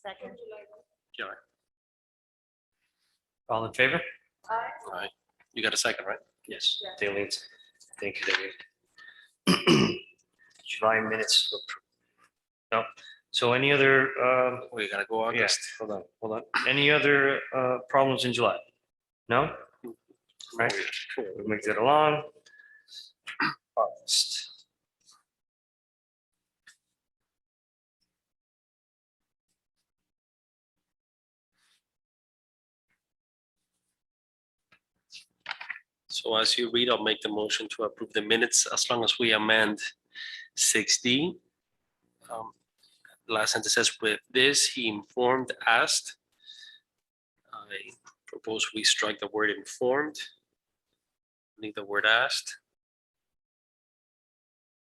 Second. Killer. All in favor? All right. You got a second, right? Yes. Yeah. Dalene, thank you, Dalene. July minutes. No. So any other, We gotta go yeah, August. hold on. Any other problems in July? No? Right. We moved it along. August. So as you read, I'll make the motion to approve the minutes as long as we amend 6D. Last sentence says, with this, he informed, asked. I propose we strike the word informed. Leave the word asked.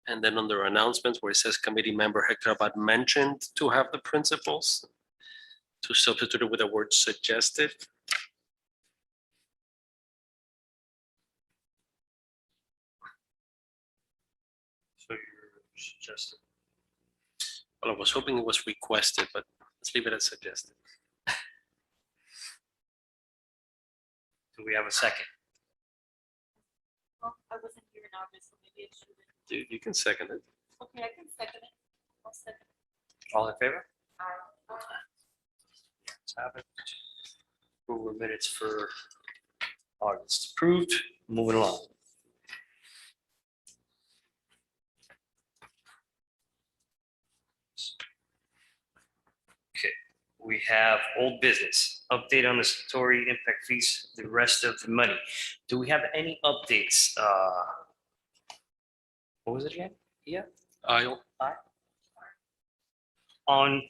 And then under announcements where it says committee member Hector Abad mentioned to have the principals, to substitute it with the word suggested. So you're suggesting. Well, I was hoping it was requested, but let's leave it as suggested. Do we have a second? Well, I wasn't here in August, so maybe it should have been. You can second it. Okay, I can second it. I'll second it. All in favor? Aye. Let's have it. Approval of minutes for August approved. Moving along. Okay, we have old business, update on the Satori impact fees, the rest of the money. Do we have any updates? What was it again? Yeah. Aisle. On,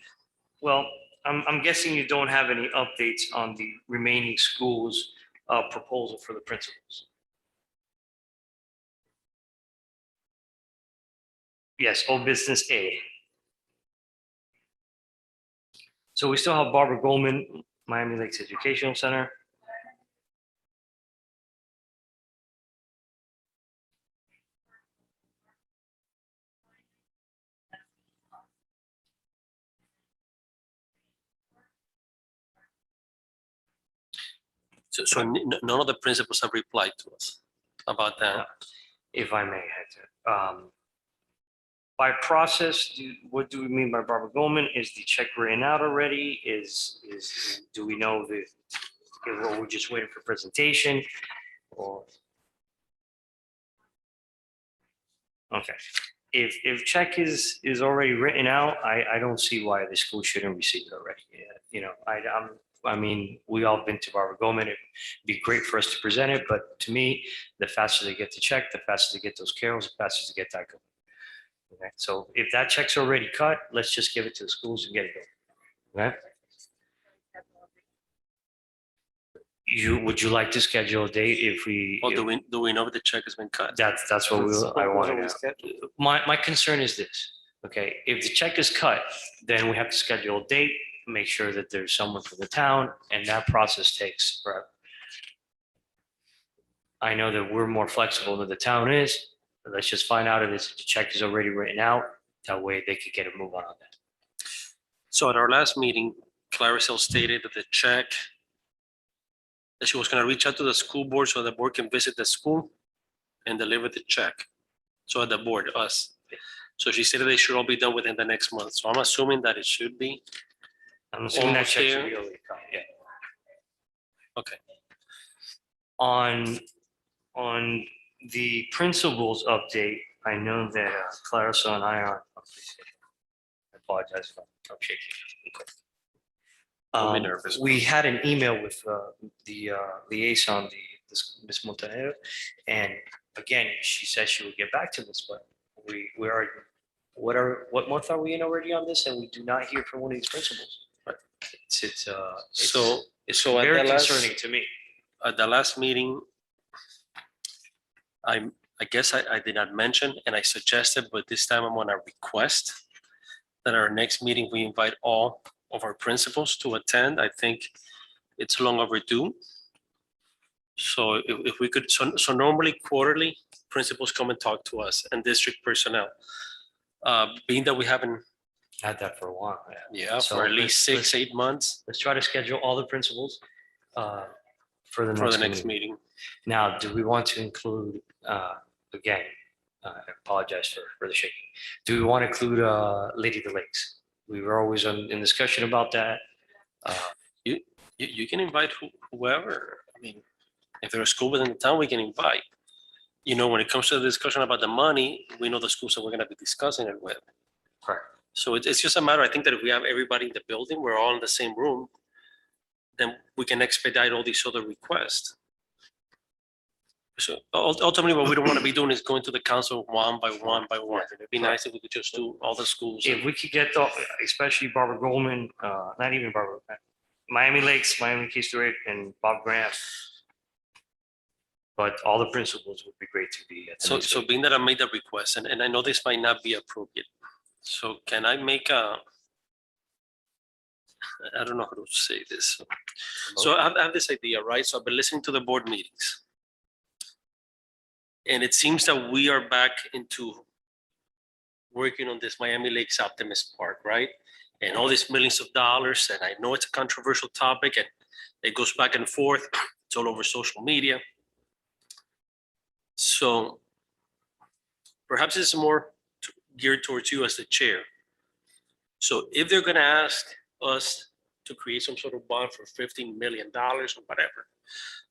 well, I'm guessing you don't have any updates on the remaining schools' proposal for the principals. Yes, old business A. So we still have Barbara Goldman, Miami Lakes Educational Center. So none of the principals have replied to us about that. If I may, Hector. By process, what do we mean by Barbara Goldman? Is the check written out already? Do we know that, or we're just waiting for presentation? Or? Okay, if check is already written out, I don't see why the school shouldn't receive it already. You know, I mean, we all been to Barbara Goldman. It'd be great for us to present it, but to me, the faster they get the check, the faster they get those carols, the faster they get that going. Okay, so if that check's already cut, let's just give it to the schools and get it going. Okay? Would you like to schedule a date if we? Well, do we know if the check has been cut? That's what I want to know. My concern is this. Okay, if the check is cut, then we have to schedule a date, make sure that there's someone from the town, and that process takes forever. I know that we're more flexible than the town is, but let's just find out if the check is already written out. That way they could get a move on that. So at our last meeting, Claricel stated that the check, that she was gonna reach out to the school board so the board can visit the school and deliver the check. So the board, us. So she said they should all be done within the next month. So I'm assuming that it should be. I'm assuming that Almost check should there. be already cut, yeah. Okay. On the principals update, I know that Clarissa and I are. I apologize if I'm shaking. Don't be nervous. We had an email with the liaison, Ms. Montanero, and again, she said she would get back to us, but we are, what month are we in already on this? And we do not hear from one of these principals. Right. It's So at very the last, concerning to me. at the last meeting, I guess I did not mention, and I suggested, but this time I'm gonna request that our next meeting, we invite all of our principals to attend. I think it's long overdue. So if we could, so normally quarterly, principals come and talk to us and district personnel. Being that we haven't, Had that for a while, yeah. yeah, So for at least let's- 6, 8 months Let's try to schedule all the principals for the for the next next meeting. meeting. Now, do we want to include, again, I apologize for the shaking. Do we want to include Lady of the Lakes? We were always in discussion about that. You can invite whoever. I mean, if there's a school within the town, we can invite. You know, when it comes to the discussion about the money, we know the schools that we're gonna be discussing it with. Correct. So it's just a matter, I think that if we have everybody in the building, we're all in the same room, then we can expedite all these other requests. So ultimately, what we don't want to be doing is going to the council one by one by one. It'd be nice if we could just do all the schools. If we could get the, especially Barbara Goldman, not even Barbara, Miami Lakes, Miami Key Stewart, and Bob Grant. But all the principals would be great to be at the So, next so meeting. being that I made the request, and I know this might not be appropriate, so can I make I don't know how to say this. So I have this idea, right? So I've been listening to the board meetings. And it seems that we are back into working on this Miami Lakes Optimist Park, right? And all these millions of dollars, and I know it's a controversial topic, and it goes back and forth. It's all over social media. So perhaps it's more geared towards you as the chair. So if they're gonna ask us to create some sort of bond for $15 million or whatever,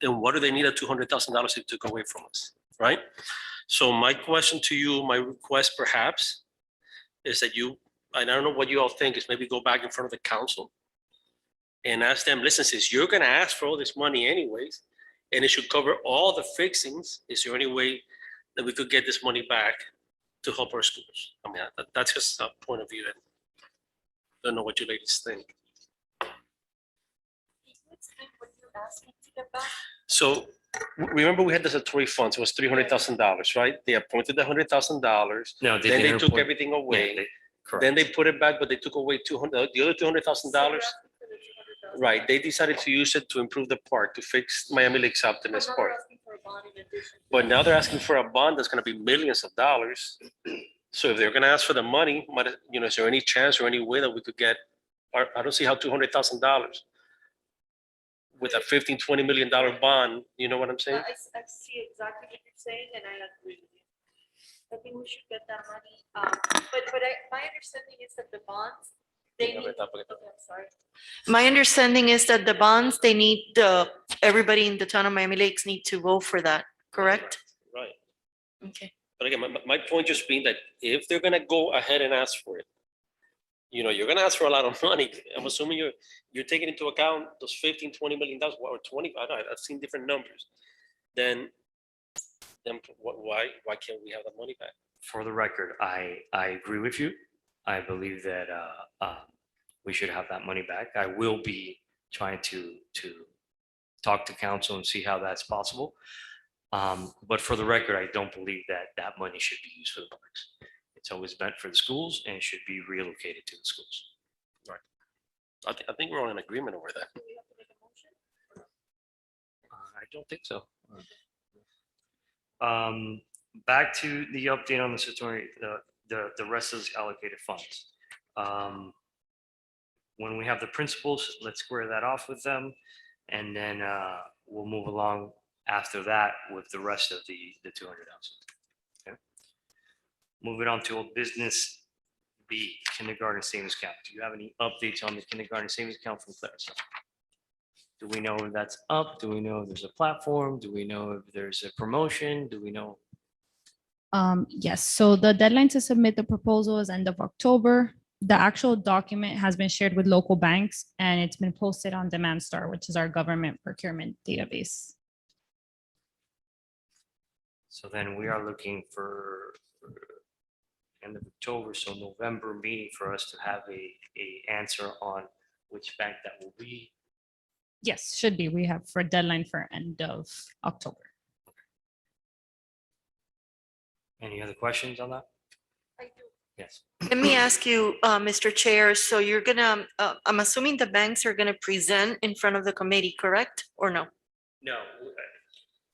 then what do they need at $200,000 if took away from us, right? So my question to you, my request perhaps, is that you, and I don't know what you all think, is maybe go back in front of the council and ask them, listen, since you're gonna ask for all this money anyways, and it should cover all the fixings, is there any way that we could get this money back to help our schools? I mean, that's just a point of view. Don't know what you ladies think. Can you explain what you're asking to get back? So remember we had the statutory funds, it was $300,000, right? They appointed the $100,000, No, then they didn't took appoint- everything yeah, away. Correct. Then they put it back, but they took away the other $200,000. So you're asking for the $200,000. Right, they decided to use it to improve the park, to fix Miami Lakes Optimist But now Park. they're asking for a bond in addition to But that. now they're asking for a bond that's gonna be millions of dollars. So if they're gonna ask for the money, is there any chance or any way that we could get, I don't see how $200,000 with a $15-20 million bond, you know what I'm saying? I see exactly what you're saying, and I agree with you. I think we should get that money, but my understanding is that the bonds, they need, okay, I'm sorry. My understanding is that the bonds, they need, everybody in the town of Miami Lakes need to vote for that, correct? Right. Okay. But again, my point just being that if they're gonna go ahead and ask for it, you're gonna ask for a lot of money. I'm assuming you're taking into account those $15-20 million or 20, I don't know, I've seen different numbers. Then why can't we have the money back? For the record, I agree with you. I believe that we should have that money back. I will be trying to talk to council and see how that's possible. But for the record, I don't believe that money should be used for the parks. It's always meant for the schools and should be relocated to the schools. I think we're all in agreement over that. Do we have to make a motion? I don't think so. Back to the update on the Satori, the rest of the allocated funds. When we have the principals, let's square that off with them. And then we'll move along after that with the rest of the 200,000. Okay. Moving on to old business B, kindergarten savings account. Do you have any updates on the kindergarten savings account from Clarissa? Do we know if that's up? Do we know if there's a platform? Do we know if there's a promotion? Do we know? Yes, so the deadline to submit the proposal is end of October. The actual document has been shared with local banks and it's been posted on DemandStar, which is our government procurement database. So then we are looking for end of October, so November meeting for us to have a answer on which bank that will be. Yes, should be. We have for deadline for end of October. Any other questions on that? I do. Yes. Let me ask you, Mr. Chair, so you're gonna, I'm assuming the banks are gonna present in front of the committee, correct? Or no? No.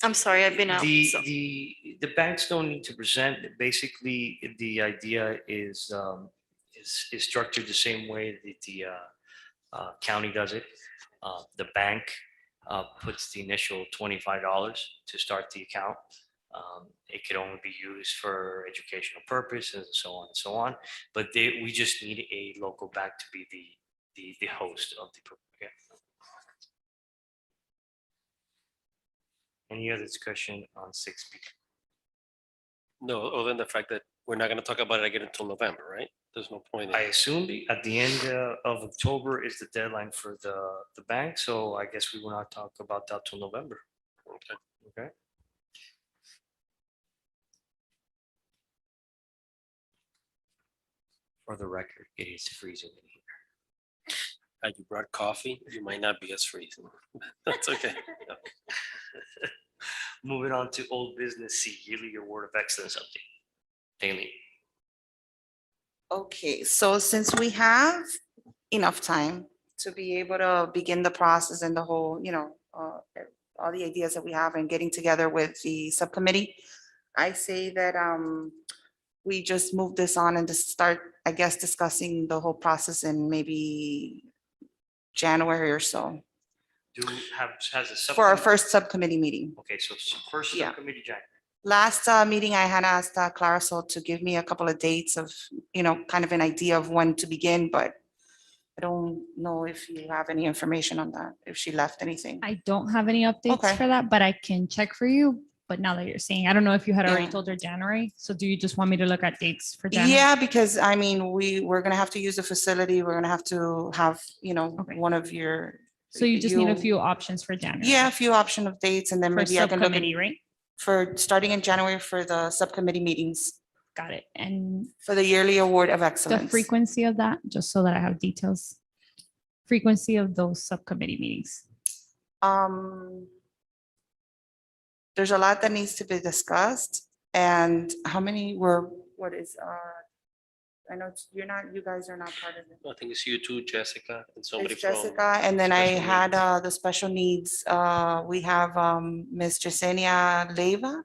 I'm sorry, I've been out. so- The banks don't need to present. Basically, the idea is structured the same way that the county does it. The bank puts the initial $25 to start the account. It could only be used for educational purposes and so on and so on. But we just need a local bank to be the host of the program. Any other discussion on 6B? No, other than the fact that we're not gonna talk about it again until November, right? There's no point. I assume at the end of October is the deadline for the bank, so I guess we will not talk about that till November. Okay. Okay. For the record, it is freezing in here. Had you brought coffee, you might not be as freezing. That's okay. Moving on to old business C, yearly award of excellence update. Daily. Okay, so since we have enough time to be able to begin the process and the whole, all the ideas that we have and getting together with the subcommittee, I say that we just move this on and just start, I guess, discussing the whole process in maybe January or so Has a for our subcommittee? first subcommittee meeting. Okay, so first Yeah. subcommittee, January. Last meeting, I had asked Clarissa to give me a couple of dates of, kind of an idea of when to begin, but I don't know if you have any information on that, if she left anything. I don't have any updates Okay. for that, but I can check for you. But now that you're saying, I don't know if you had already Yeah. told her January. So do you just want me to look at dates for January? Yeah, because I mean, we're gonna have to use the facility. We're gonna have to have, Okay. one of your. So you just need a you- few options for January. Yeah, a few option of dates and then For maybe I can look subcommittee, right? for starting in January for the subcommittee meetings Got it. And for the yearly award of the excellence. frequency of that, just so that I have details. Frequency of those subcommittee meetings. There's a lot that needs to be discussed and how many what is, I know you guys are not part of it. I think it's you too, Jessica, and somebody It's from. Jessica, and then I special had needs. the special needs, we have Ms. Jasenia Leva,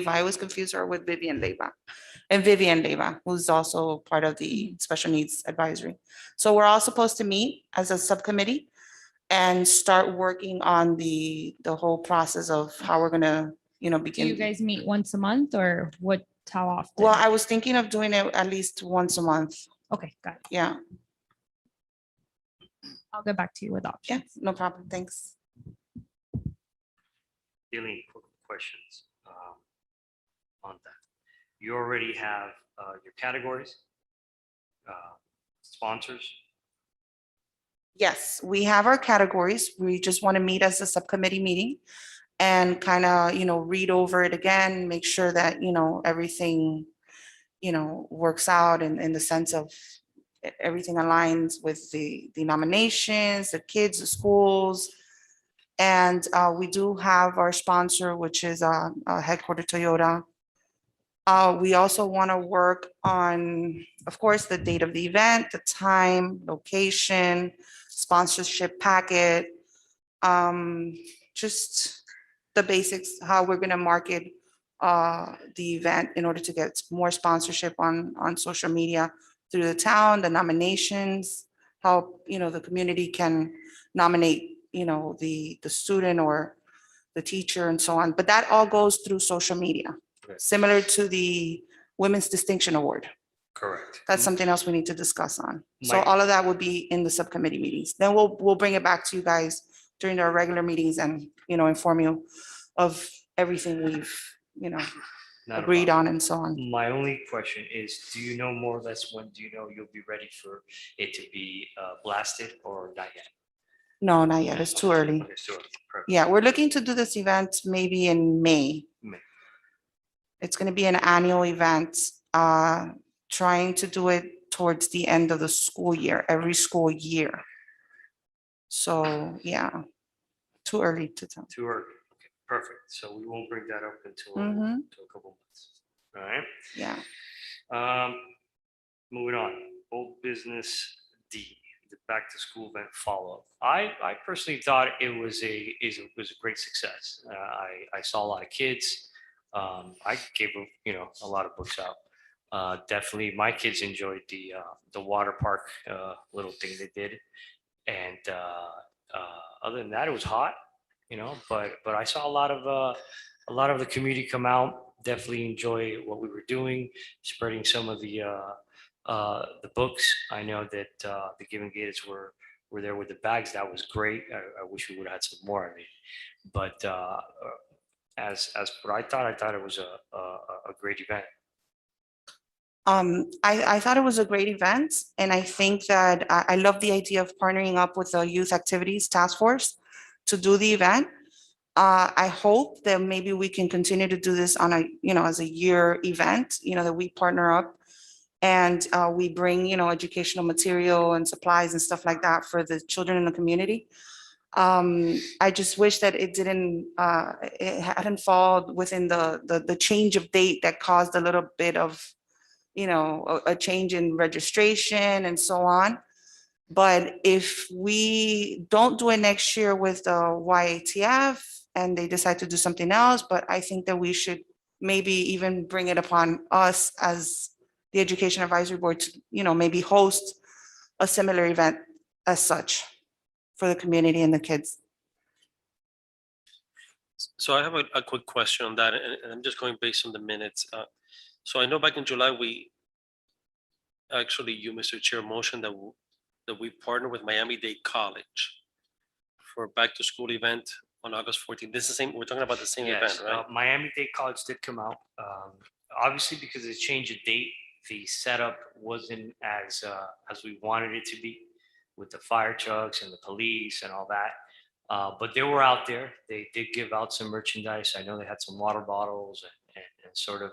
I was confused her with Vivian Leva. And Vivian Leva, who's also part of the special needs advisory. So we're all supposed to meet as a subcommittee and start working on the whole process of how we're gonna, Do you begin. guys meet once a month or how often? Well, I was thinking of doing it at least once a month. Okay, got it. Yeah, I'll get back to you with yeah, options. no problem, thanks. Dealing with questions on that. You already have your categories, sponsors. Yes, we have our categories. We just want to meet as a subcommittee meeting and kind of, read over it again, make sure that, everything, works out in the sense of everything aligns with the nominations, the kids, the schools. And we do have our sponsor, which is Headquarter Toyota. We also want to work on, of course, the date of the event, the time, location, sponsorship packet, just the basics, how we're going to market the event in order to get more sponsorship on social media through the town, the nominations, how, the community can nominate, the student or the teacher and so on. But that all goes through social media, Okay. similar to the Women's Distinction Award. Correct. That's something else we need to discuss on. So Mike. all of that would be in the subcommittee meetings. Then we'll bring it back to you guys during our regular meetings and, inform you of everything we've, Not a agreed problem. on and so on. My only question is, do you know more or less when do you know you'll be ready for it to be blasted or not yet? No, not yet. It's too early. Okay, so, perfect. Yeah, we're looking to do this event maybe in May. May. It's going to be an annual event, trying to do it towards the end of the school year, every school year. So, yeah, too early to tell. Too early. Okay, perfect. So we won't bring that up until Mhm. until a couple months. All right. Yeah. Moving on, old business D, the back to school event follow-up. I personally thought it was a great success. I saw a lot of kids. I gave a lot of books out. Definitely, my kids enjoyed the water park little thing they did, and other than that, it was hot. But I saw a lot of the community come out. Definitely enjoy what we were doing, spreading some of the books. I know that the Giving Gators were there with the bags. That was great. I wish we would have had some more of it. But as what I thought it was a great event. I thought it was a great event, and I think that I love the idea of partnering up with the Youth Activities Task Force to do the event. I hope that maybe we can continue to do this on as a year event, that we partner up and we bring, educational material and supplies and stuff like that for the children in the community. I just wish that it hadn't fall within the change of date that caused a little bit of, a change in registration and so on. But if we don't do it next year with the YATF and they decide to do something else, but I think that we should maybe even bring it upon us as the Education Advisory Board to, maybe host a similar event as such for the community and the kids. So I have a quick question on that, and I'm just going based on the minutes. So I know back in July, you, Mr. Chair, motioned that we partner with Miami-Dade College for a back to school event on August 14th. This is the same, we're talking about the same Yes, event, right? Miami-Dade College did come out. Obviously, because it's changed the date, the setup wasn't as we wanted it to be with the fire trucks and the police and all that. But they were out there. They did give out some merchandise. I know they had some water bottles and sort of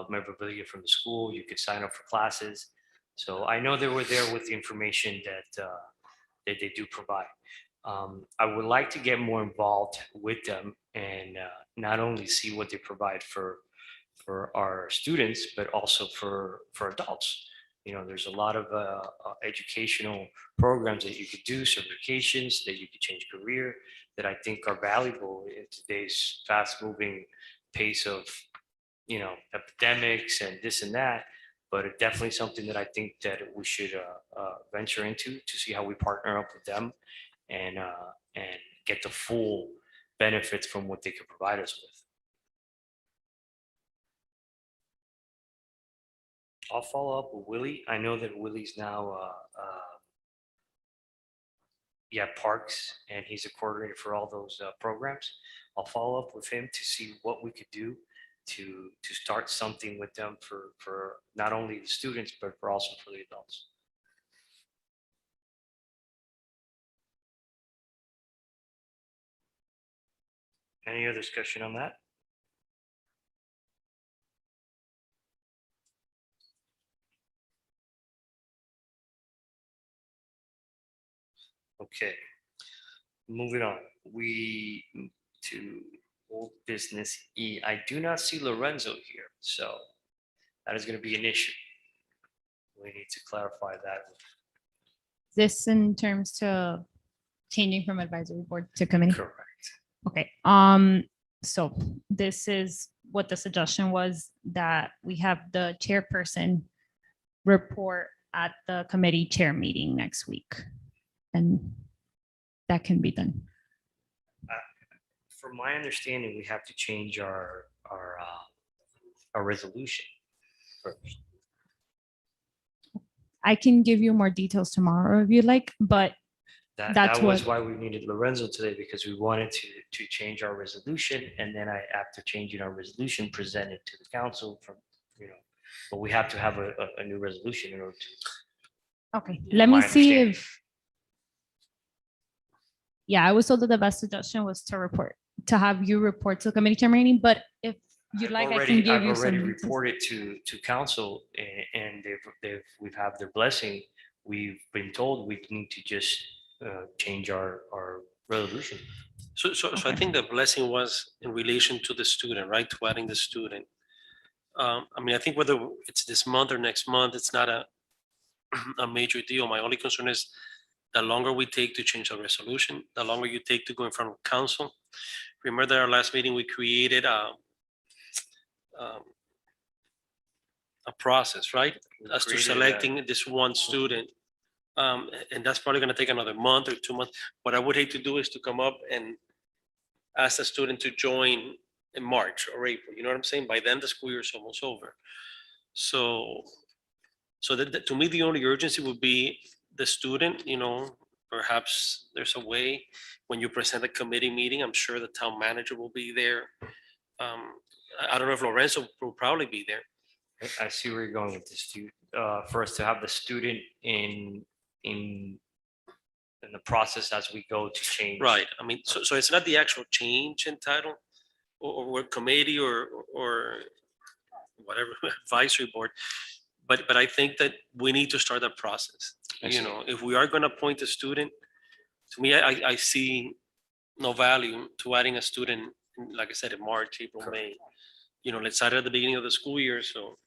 memorabilia from the school. You could sign up for classes. So I know they were there with the information that they do provide. I would like to get more involved with them and not only see what they provide for our students, but also for adults. There's a lot of educational programs that you could do, certifications that you could change career that I think are valuable in today's fast-moving pace of, epidemics and this and that. But it's definitely something that I think that we should venture into to see how we partner up with them and get the full benefits from what they can provide us with. I'll follow up with Willie. I know that Willie's now, Parks, and he's a coordinator for all those programs. I'll follow up with him to see what we could do to start something with them for not only the students, but for also for the adults. Any other discussion on that? Okay, moving on. We to old business E. I do not see Lorenzo here. So that is going to be an issue. We need to clarify that. This in terms to changing from advisory board to committee? Correct. Okay, so this is what the suggestion was, that we have the chairperson report at the committee chair meeting next week. And that can be done. From my understanding, we have to change our resolution first. I can give you more details tomorrow if you like, but That That's was what- why we needed Lorenzo today, because we wanted to change our resolution, and then after changing our resolution, present it to the council from, but we have to have a new resolution in order to. okay, let me My see understanding. if. Yeah, I was told that the best suggestion was to report, to have you report to the committee chair meeting, but if you'd like, I can give you I've already some. reported to council, and we've had their blessing. We've been told we need to just change our resolution. So I Okay. think the blessing was in relation to the student, right? To adding the student. I mean, I think whether it's this month or next month, it's not a major deal. My only concern is the longer we take to change the resolution, the longer you take to go in front of council. Remember that our last meeting, we created a process, right? As to created a- selecting this one student. And that's probably gonna take another month or 2 months. What I would hate to do is to come up and ask the student to join in March or April, you know what I'm saying? By then, the school year is almost over. So to me, the only urgency would be the student, perhaps there's a way when you present a committee meeting, I'm sure the town manager will be there. I don't know if Lorenzo will probably be there. I see where you're going with this, for us to have the student in the process as we go to change. Right, I mean, so it's not the actual change in title or committee or whatever advisory board. But I think that we need to start that process. I see. If we are gonna appoint a student, to me, I see no value to adding a student, like I said, in March, April, May. Let's start at the beginning of the school year, so.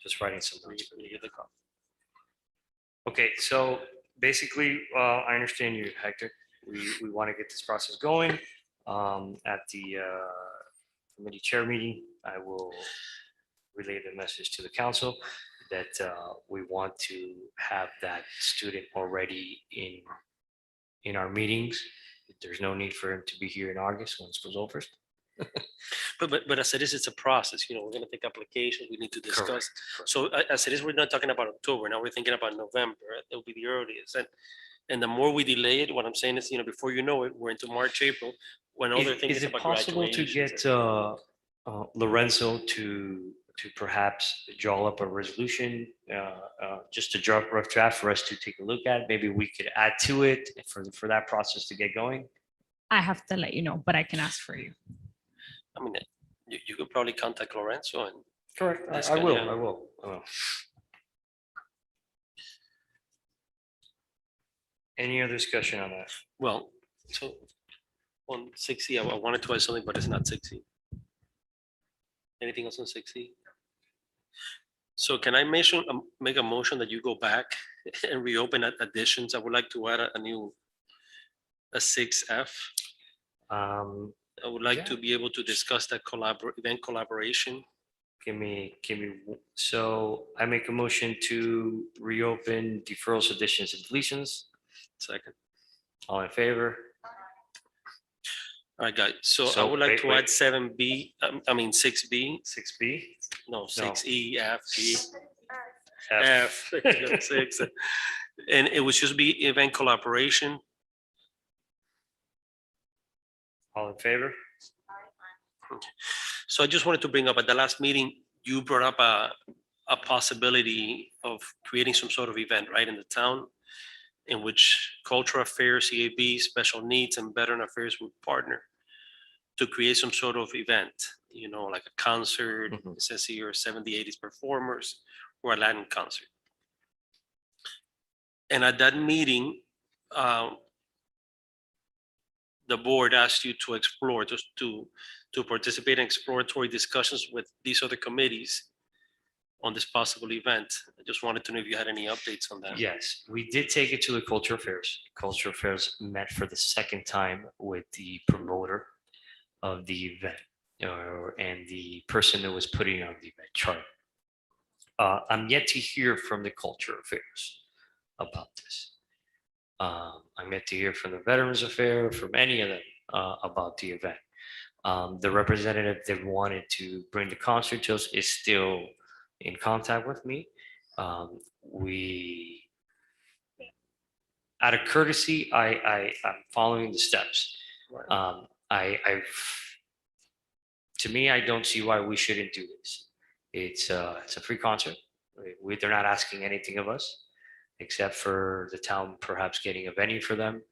Just writing some notes. Okay, so basically, I understand you, Hector. We want to get this process going. At the committee chair meeting, I will relay the message to the council that we want to have that student already in our meetings. There's no need for him to be here in August when school's over. But as it is, it's a process, we're gonna take applications, we need to discuss. Correct. So as it is, we're not talking about October, now we're thinking about November, that will be the earliest. And the more we delay it, what I'm saying is, before you know it, we're into March, April, when all they're thinking Is is it about possible to graduations. get Lorenzo to perhaps draw up a resolution, just a rough draft for us to take a look at? Maybe we could add to it for that process to get going. I have to let you know, but I can ask for you. I mean, you could probably contact Lorenzo and. Correct. That's I good, will, yeah. I will. Any other discussion on that? Well, so on 6E, I wanted to add something, but it's not 6E. Anything else on 6E? So can I make a motion that you go back and reopen additions? I would like to add a 6F. I would like to be able to discuss that event collaboration. So I make a motion to reopen deferrals, additions, and deletions. Second. All in favor? All right, guys. So I So, would like wait, to wait. add 7B, 6B, 6B? no, 6E, F, G, F. F, 6. And it would just be event collaboration. All in favor? So I just wanted to bring up, at the last meeting, you brought up a possibility of creating some sort of event, right, in the town, in which cultural affairs, EAB, special needs, and veteran affairs would partner to create some sort of event, you know, like a concert, Mhm. it says here, 70s, 80s performers, or a Latin concert. And at that meeting, the board asked you to explore, just to participate in exploratory discussions with these other committees on this possible event. I just wanted to know if you had any updates on that. Yes, we did take it to the Culture Affairs. Culture Affairs met for the second time with the promoter of the event, and the person that was putting on the event, Charlie. I'm yet to hear from the Culture Affairs about this. I'm yet to hear from the Veterans Affairs, from any of them about the event. The representative that wanted to bring the concert to us is still in contact with me. We, out of courtesy, I'm following the steps. To me, I don't see why we shouldn't do this. It's a free concert. They're not asking anything of us, except for the town perhaps getting a venue for them,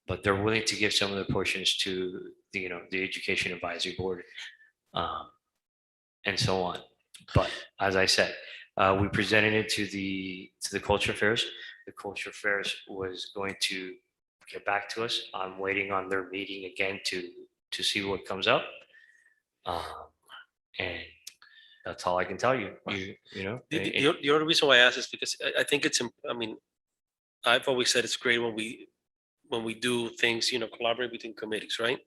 but they're willing to give some of the portions to the, the Education Advisory Board, and so on. But as I said, we presented it to the Culture Affairs. The Culture Affairs was going to get back to us. I'm waiting on their meeting again to see what comes up. And that's all I can tell you. The only reason why I ask is because I think it's, I mean, I've always said it's great when we do things, collaborate between committees, right?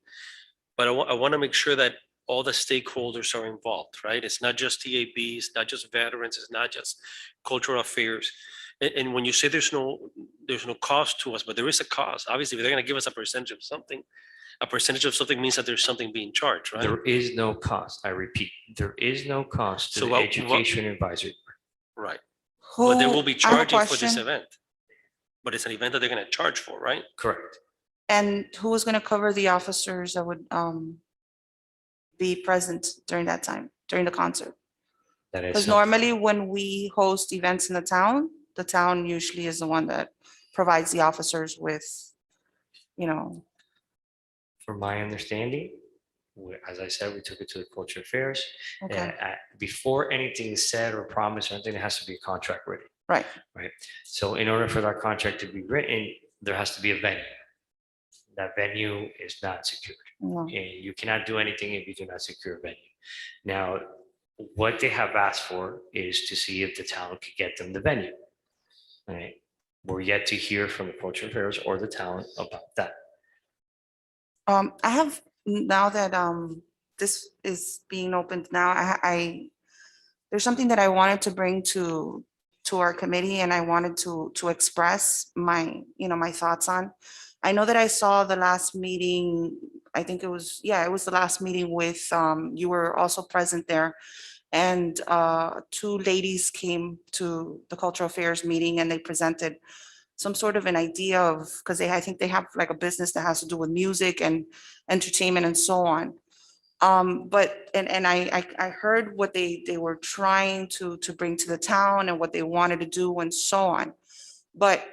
But I want to make sure that all the stakeholders are involved, right? It's not just TAB, it's not just veterans, it's not just cultural affairs. And when you say there's no cost to us, but there is a cost. Obviously, if they're going to give us a percentage of something means that there's something being charged, right? There is no cost. I repeat, there is no cost to So the what- Education Advisory. Right. But they will be I have a charging for this question. event. But it's an event that they're going to charge for, right? Correct. And who is going to cover the officers that would be present during that time, during the concert? That is Because something- normally when we host events in the town usually is the one that provides the officers with, from my understanding, as I said, we took it to the Culture Affairs. okay, Before anything is said or promised or anything, there has to be a contract written. right. So in order for that contract to be written, there has to be a venue. That venue is not secured. No. And you cannot do anything if you do not secure a venue. Now, what they have asked for is to see if the town could get them the venue. Right? We're yet to hear from the Culture Affairs or the town about that. I have, now that this is being opened now, there's something that I wanted to bring to our committee, and I wanted to express my thoughts on. I know that I saw the last meeting, I think it was the last meeting with, you were also present there. And two ladies came to the Cultural Affairs meeting and they presented some sort of an idea of, because I think they have like a business that has to do with music and entertainment and so on. But I heard what they were trying to bring to the town and what they wanted to do and so on. But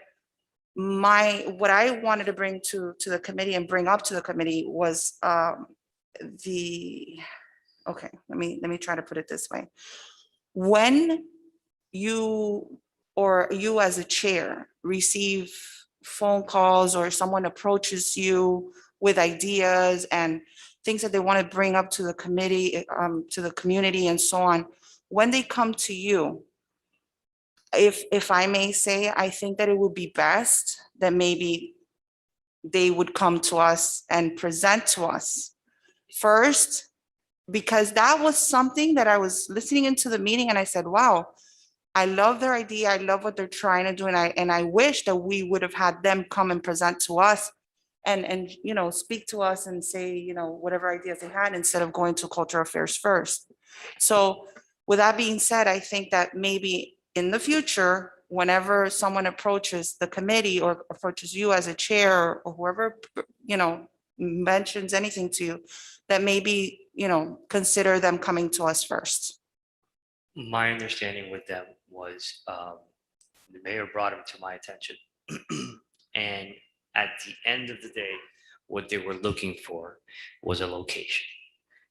what I wanted to bring to the committee and bring up to the committee was okay, let me try to put it this way. When you as a chair receive phone calls or someone approaches you with ideas and things that they want to bring up to the committee, to the community and so on, when they come to you, if I may say, I think that it would be best that maybe they would come to us and present to us first, because that was something that I was listening into the meeting and I said, wow, I love their idea. I love what they're trying to do. And I wish that we would have had them come and present to us and speak to us and say, whatever ideas they had instead of going to Cultural Affairs first. So with that being said, I think that maybe in the future, whenever someone approaches the committee or approaches you as a chair or whoever, you know, mentions anything to you, that maybe, you know, consider them coming to us first. My understanding with them was, the mayor brought them to my attention. And at the end of the day, what they were looking for was a location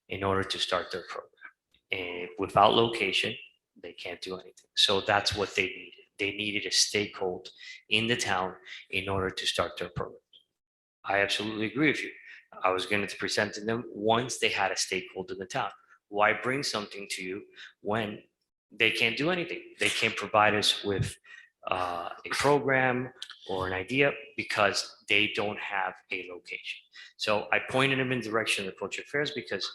in order to start their program. And without location, they can't do anything. So that's what they needed. They needed a stakehold in the town in order to start their program. I absolutely agree with you. I was going to present to them once they had a stakeholder in the town. Why bring something to you when they can't do anything? They can't provide us with a program or an idea because they don't have a location. So I pointed them in the direction of the culture affairs because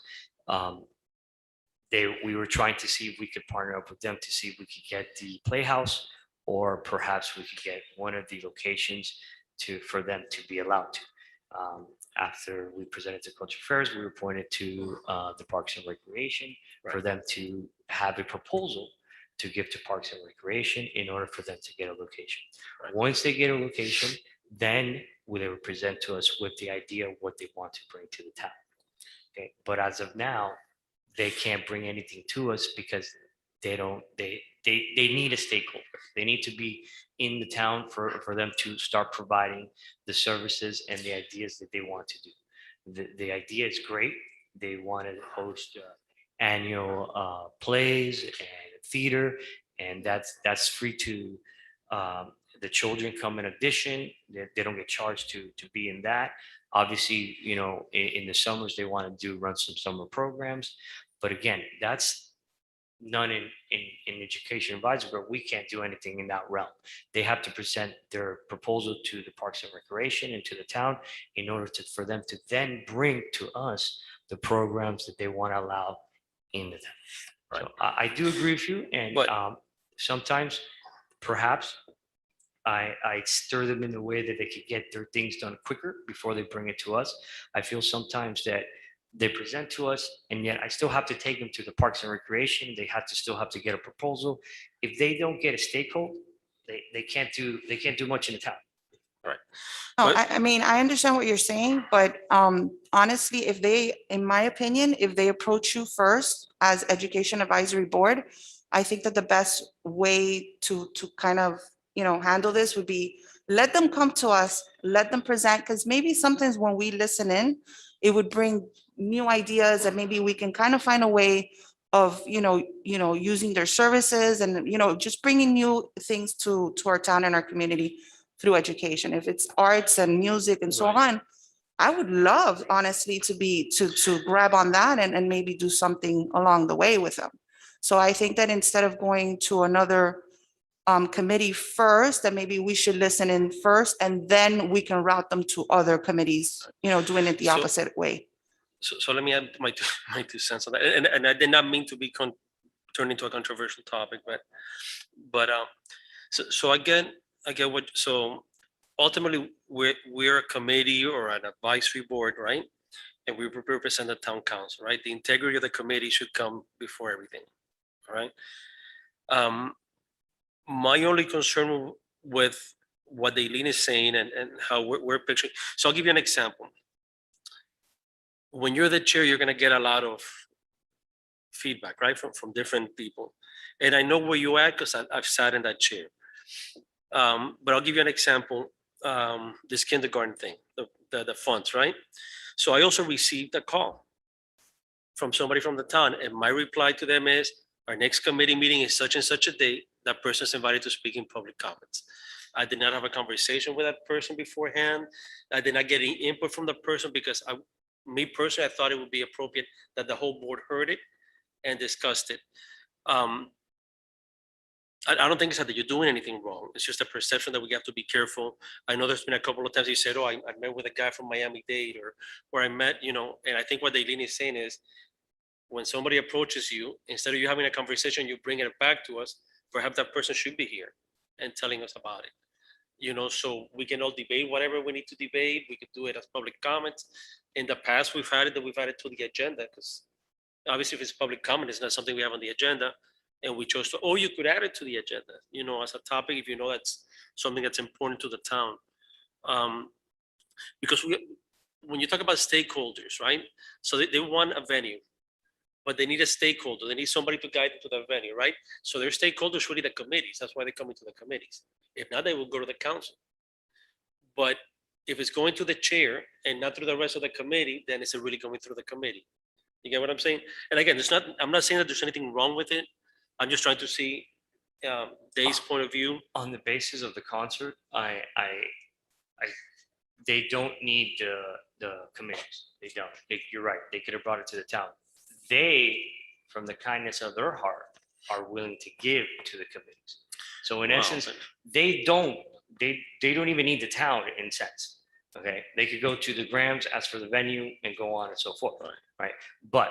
we were trying to see if we could partner up with them to see if we could get the Playhouse, or perhaps we could get one of the locations for them to be allowed to. After we presented to Culture Affairs, we were pointed to the Parks and Recreation for them to have a proposal to give to Parks and Recreation in order for them to get a location. Once they get a location, then they would present to us with the idea of what they want to bring to the town. Okay, but as of now, they can't bring anything to us because they need a stakeholder. They need to be in the town for them to start providing the services and the ideas that they want to do. The idea is great. They want to host annual plays and theater, and that's free to the children come in addition. They don't get charged to be in that. Obviously, you know, in the summers, they want to run some summer programs. But again, that's none in education advisory, but we can't do anything in that realm. They have to present their proposal to the Parks and Recreation and to the town in order for them to then bring to us the programs that they want to allow in the town. So I do agree with you. And sometimes perhaps I stir them in a way that they could get their things done quicker before they bring it to us. I feel sometimes that they present to us, and yet I still have to take them to the Parks and Recreation. They still have to get a proposal. If they don't get a stakeholder, they can't do much in the town. Right. No, But- I mean, I understand what you're saying, but honestly, in my opinion, if they approach you first as Education Advisory Board, I think that the best way to kind of, you know, handle this would be let them come to us, let them present, because maybe sometimes when we listen in, it would bring new ideas and maybe we can kind of find a way of, you know, using their services and, you know, just bringing new things to our town and our community through education. If it's arts and music and so on, I would love, honestly, to grab on that and maybe do something along the way with them. So I think that instead of going to another committee first, that maybe we should listen in first and then we can route them to other committees, you know, doing it the So- opposite way. So let me add my 2 cents on that. And I did not mean to be turned into a controversial topic, but so I get what, so ultimately we're a committee or an advisory board, right? And we represent the town council, right? The integrity of the committee should come before everything, all right? My only concern with what Daylene is saying and how we're picturing, so I'll give you an example. When you're the chair, you're gonna get a lot of feedback, right? From different people. And I know where you at because I've sat in that chair. But I'll give you an example. This kindergarten thing, the funds, right? So I also received a call from somebody from the town, and my reply to them is, our next committee meeting is such and such a date. That person is invited to speak in public comments. I did not have a conversation with that person beforehand. I did not get any input from the person because me personally, I thought it would be appropriate that the whole board heard it and discussed it. I don't think it's that you're doing anything wrong. It's just a perception that we have to be careful. I know there's been a couple of times you said, oh, I met with a guy from Miami-Dade or I met, you know, and I think what Daylene is saying is when somebody approaches you, instead of you having a conversation, you bring it back to us, perhaps that person should be here and telling us about it. You know, so we can all debate whatever we need to debate. We could do it as public comments. In the past, we've had it to the agenda because obviously if it's public comment, it's not something we have on the agenda. and we chose to, or you could add it to the agenda, as a topic, if you know that's something that's important to the town. Because when you talk about stakeholders, right? So they want a venue, but they need a stakeholder. They need somebody to guide them to the venue, right? So their stakeholders really the committees. That's why they come into the committees. If not, they will go to the council. But if it's going to the chair and not through the rest of the committee, then it's really going through the committee. You get what I'm saying? And again, I'm not saying that there's anything wrong with it. I'm just trying to see Dave's point of view. On the basis of the concert, they don't need the committees. They don't. You're right. They could have brought it to the town. They, from the kindness of their heart, are willing to give to the committees. So in Wow. essence, they don't even need the town in sense. Okay, they could go to the Grams, ask for the venue, and go on and so forth. Right. But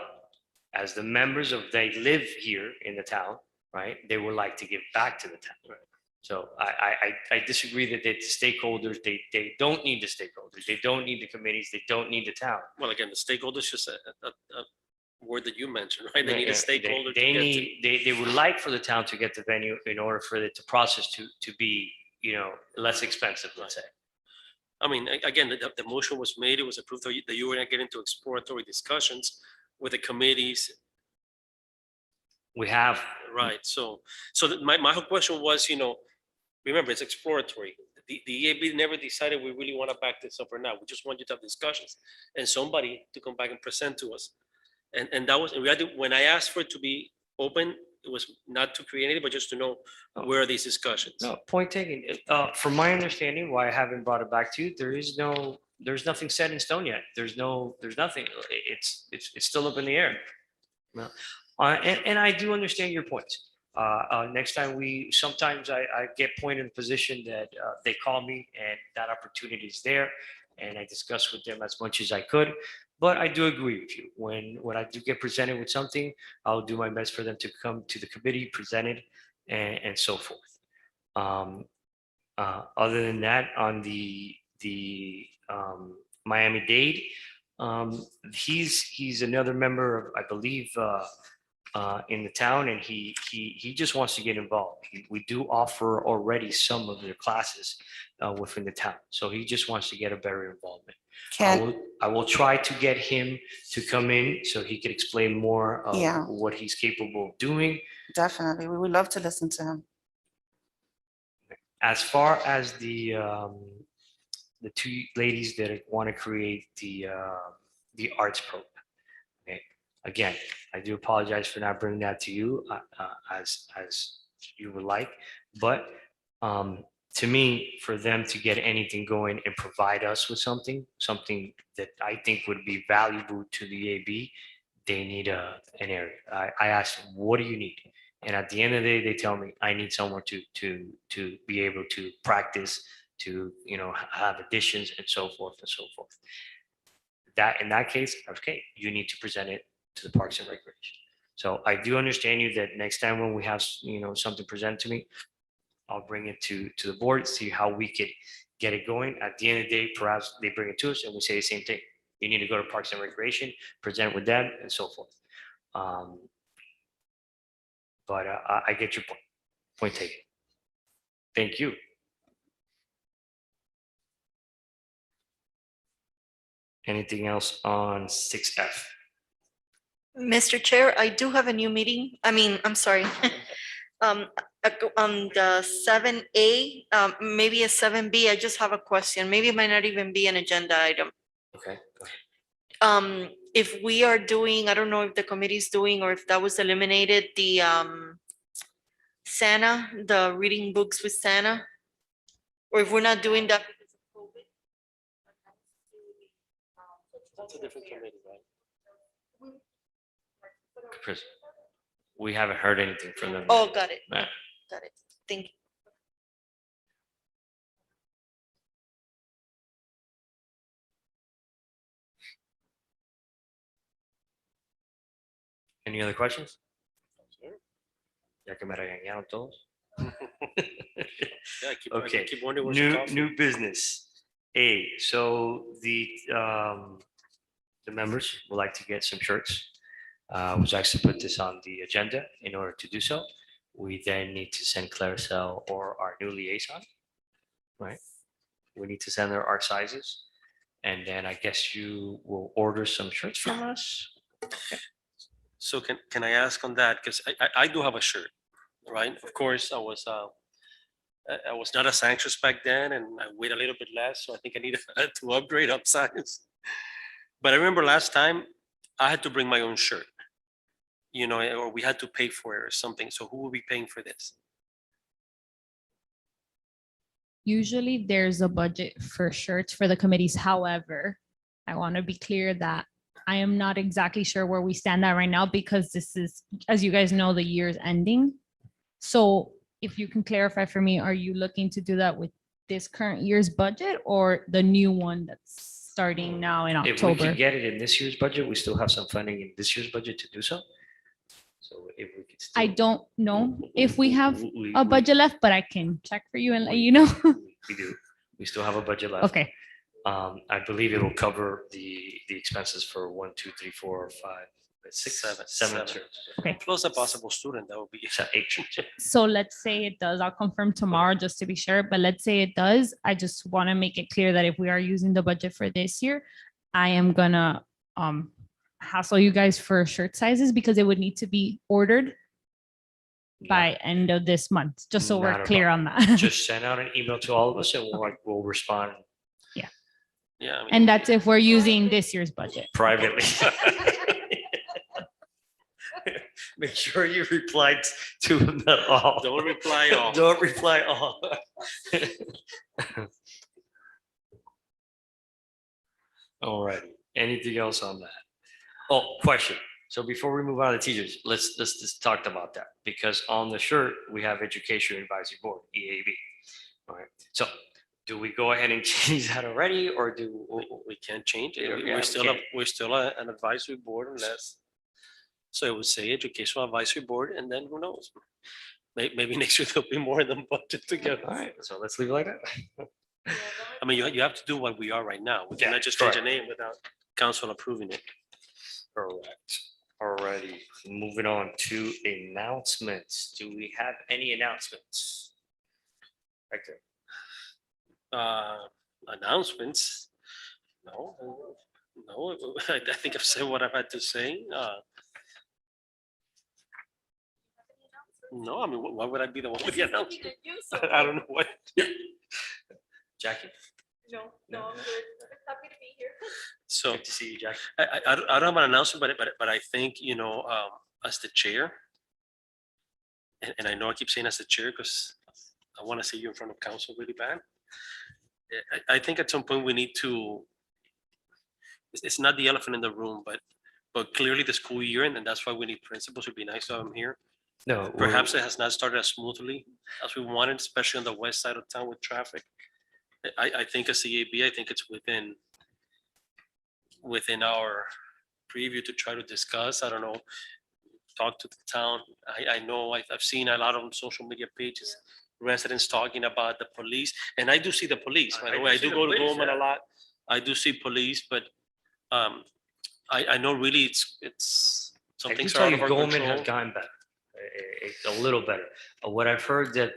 as the members of they live here in the town, right, they would like to give back to the town. Right. So I disagree that the stakeholders, they don't need the stakeholders. They don't need the committees. They don't need the town. Well, again, the stakeholders just a word that you mentioned, right? They need a Yeah, stakeholder. to They get to- need, they would like for the town to get the venue in order for it to process to be, less expensive, let's say. I mean, again, the motion was made, it was approved, that you were gonna get into exploratory discussions with the committees, We have, right? So my whole question was, remember, it's exploratory. The EAB never decided we really want to back this up or not. We just want you to have discussions and somebody to come back and present to us. And that was, when I asked for it to be open, it was not to create anything, but just to know where are these discussions. no, point taken. From my understanding, why I haven't brought it back to you, there's nothing set in stone yet. There's nothing. It's still up in the air. No. And I do understand your points. Next time sometimes I get pointed in a position that they call me and that opportunity is there. And I discuss with them as much as I could. But I do agree with you. When I do get presented with something, I'll do my best for them to come to the committee, present it, and so forth. Other than that, on the Miami-Dade, he's another member of, I believe, in the town, and he just wants to get involved. We do offer already some of their classes within the town, so he just wants to get a better involvement. I will try to get him to come in so he could explain more of Yeah. what he's capable of doing. Definitely. We would love to listen to him. As far as the two ladies that want to create the arts program. Okay. Again, I do apologize for not bringing that to you as you would like, but to me, for them to get anything going and provide us with something that I think would be valuable to the AB, they need an area. I asked them, what do you need? And at the end of the day, they tell me, I need somewhere to be able to practice, to, have additions and so forth and so forth. That, in that case, okay, you need to present it to the Parks and Recreation. So I do understand you that next time when we have, something presented to me, I'll bring it to the board, see how we could get it going. At the end of the day, perhaps they bring it to us and we say the same thing. You need to go to Parks and Recreation, present with them and so forth. But I get your point taken. Thank you. Anything else on 6F? Mr. Chair, I do have a new meeting. I'm sorry. On the 7A, maybe a 7B, I just have a question. Maybe it might not even be an agenda item. Okay. Go ahead. If we are doing, I don't know if the committee's doing or if that was eliminated, the Santa, the reading books with Santa, or if we're not doing that because of COVID. That's a different committee, right? Chris, we haven't heard anything from them. Oh, got it. Yeah. Got it. Thank you. Any other questions? Ya que me regañaron todos. Yeah, I Okay. keep wondering where's the coffee. New business. So the members would like to get some shirts. Was actually put this on the agenda in order to do so. We then need to send Claricel or our new liaison, right? We need to send her our sizes. And then I guess you will order some shirts from us. So can I ask on that? Because I do have a shirt, right? Of course, I was not as anxious back then and I weighed a little bit less, so I think I need to upgrade upsize. But I remember last time I had to bring my own shirt, you know, or we had to pay for it or something. So who will be paying for this? Usually there's a budget for shirts for the committees. However, I want to be clear that I am not exactly sure where we stand at right now because this is, as you guys know, the year's ending. So if you can clarify for me, are you looking to do that with this current year's budget or the new one that's starting now in If we October? could get it in this year's budget, we still have some funding in this year's budget to do so. So if we could. I still- don't know if we have we- a we- budget left, but I can check for you and let you know. We do. We still have a budget left. Okay, I believe it will cover the expenses for 1, 2, 3, 4, 5, 6, 7 Seven. shirts. Plus a possible student, that would be. So 8 shirts. so let's say it does. I'll confirm tomorrow just to be sure, but let's say it does. I just want to make it clear that if we are using the budget for this year, I am gonna hassle you guys for shirt sizes because it would need to be ordered by end of this month, just so Not we're a clear on that. Just send out an email to all of us and we'll respond Yeah. I mean, And that's if we're using this year's budget. privately. Make sure you replied to not all. Don't reply all. Don't reply all. All righty. Anything else on that? Oh, question. So before we move on to teachers, let's just talk about that because on the shirt, we have Education Advisory Board, EAB. All right. So do we go ahead and change that already or do? We can't change it. Yeah, We're still an advisory board unless. So it would say educational advisory board and then who knows? Maybe next year there'll be more in the budget together. All right. So let's leave it like that. I mean, you have to do what we are right now. We Yeah, cannot just change the correct. name without council approving it. Correct. Alrighty, moving on to announcements. Do we have any announcements? Hector? Announcements? No, I think I've said what I've had to say. No, I mean, why would I be the one with the announcement? I don't know what. Jackie? No, I'm good. Happy to be here. So Good to see you, Jackie. I don't have an announcement, but I think, you know, as the chair, and I know I keep saying as the chair because I want to see you in front of council really bad. I think at some point we need to, it's not the elephant in the room, but clearly the school year, and that's why we need principals. It'd be nice to have them here. No. Perhaps it has not started as smoothly as we wanted, especially on the west side of town with traffic. I think as CAB, I think it's within our preview to try to discuss, I don't know, talk to the town. I know I've seen a lot on social media pages, residents talking about the police, and I do see the police, by the way, I do go to Goldman a lot. I do see police, but I know really it's some I can things are tell out you of our Goldman has control. gotten better, a little better. What I've heard that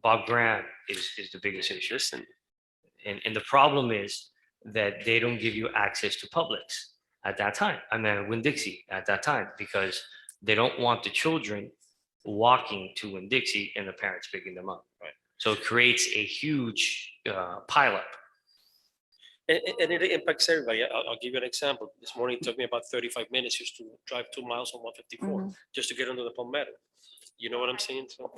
Bob Graham is the biggest issue. Listen, And the problem is that they don't give you access to Publix at that time. I mean, Winn-Dixie at that time, because they don't want the children walking to Winn-Dixie and the parents picking them up. Right. So it creates a huge pileup. and it impacts everybody. I'll give you an example. This morning it took me about 35 minutes just to drive 2 miles on 154, just to get under the Palmetto. You know what I'm saying? So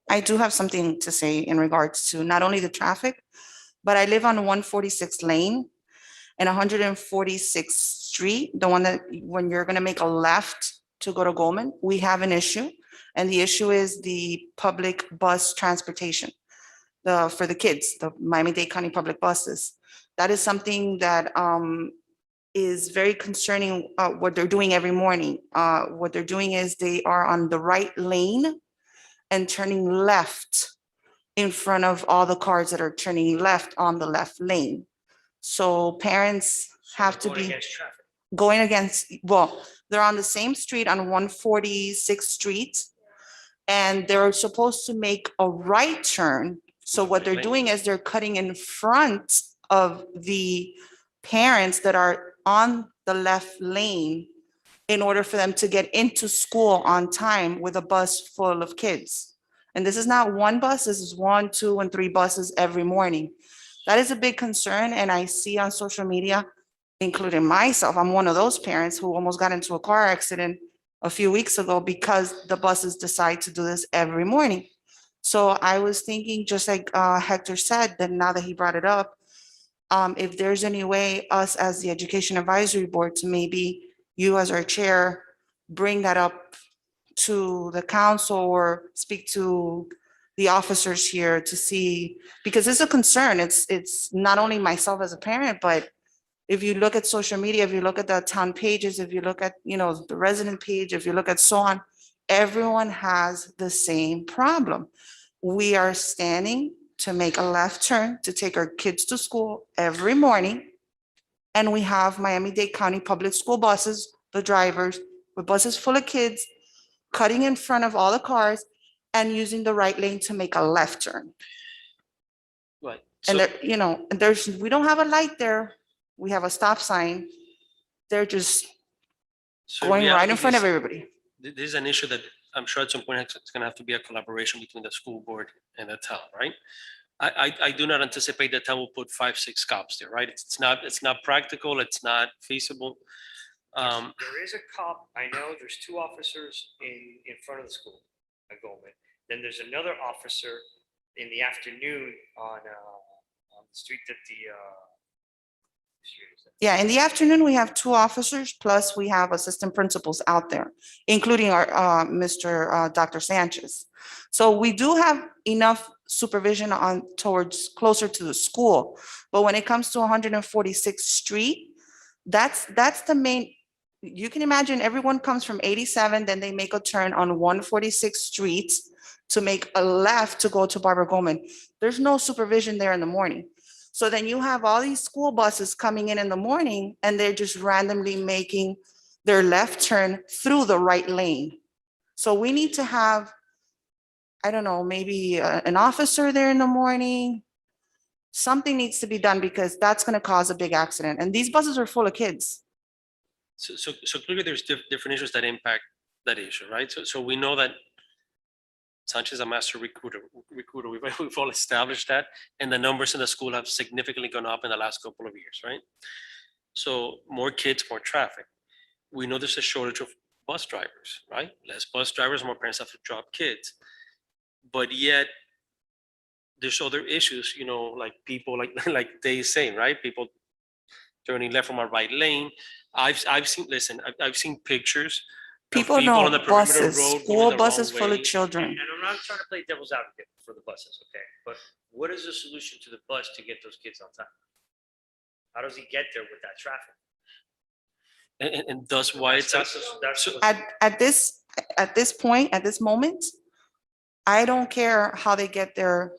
I do have something to say in regards to not only the traffic, but I live on 146 lane and 146th Street, the one that when you're gonna make a left to go to Goldman, we have an issue. And the issue is the public bus transportation, for the kids, the Miami-Dade County public buses. That is something that is very concerning, what they're doing every morning. What they're doing is they are on the right lane and turning left in front of all the cars that are turning left on the left lane. So parents have to Going be, against traffic. going against, well, they're on the same street on 146th Street. And they're supposed to make a right turn. So what they're doing is they're cutting in front of the parents that are on the left lane in order for them to get into school on time with a bus full of kids. And this is not one bus, this is 1, 2, and 3 buses every morning. That is a big concern, and I see on social media, including myself, I'm one of those parents who almost got into a car accident a few weeks ago because the buses decide to do this every morning. So I was thinking, just like Hector said, that now that he brought it up, if there's any way us as the Education Advisory Board to maybe you as our chair, bring that up to the council or speak to the officers here to see, because it's a concern. It's not only myself as a parent, but if you look at social media, if you look at the town pages, if you look at, the resident page, if you look at so on, everyone has the same problem. We are standing to make a left turn to take our kids to school every morning. And we have Miami-Dade County Public School buses, the drivers, with buses full of kids, cutting in front of all the cars and using the right lane to make a left turn. Right. And So, there, we don't have a light there. We have a stop sign. They're just so going right reality in front is- of everybody. This is an issue that I'm sure at some point it's gonna have to be a collaboration between the school board and the town, right? I do not anticipate the town will put 5, 6 cops there, right? It's not practical, it's not feasible. There is a cop, I know there's 2 officers in front of the school at Goldman. Then there's another officer in the afternoon on the street that street is that? Yeah, in the afternoon, we have 2 officers, plus we have assistant principals out there, including our Dr. Sanchez. So we do have enough supervision on towards closer to the school. But when it comes to 146th Street, that's the main, you can imagine everyone comes from 87, then they make a turn on 146th Street to make a left to go to Barbara Goldman. There's no supervision there in the morning. So then you have all these school buses coming in the morning and they're just randomly making their left turn through the right lane. So we need to have, I don't know, maybe an officer there in the morning. Something needs to be done because that's going to cause a big accident. And these buses are full of kids. So clearly there's different issues that impact that issue, right? So we know that Sanchez is a master recruiter. We've all established that, and the numbers in the school have significantly gone up in the last couple of years, right? So more kids, more traffic. We know there's a shortage of bus drivers, right? Less bus drivers, more parents have to drop kids. But yet there's other issues, like people like they saying, right? People turning left from a right lane. I've seen pictures. of People on know the perimeter buses, road going school the buses wrong full of way. children. And I'm not trying to play devil's advocate for the buses, okay? But what is the solution to the bus to get those kids on time? How does he get there with that traffic? And that's why it's. That's At this point, at this moment, I don't care how they get there.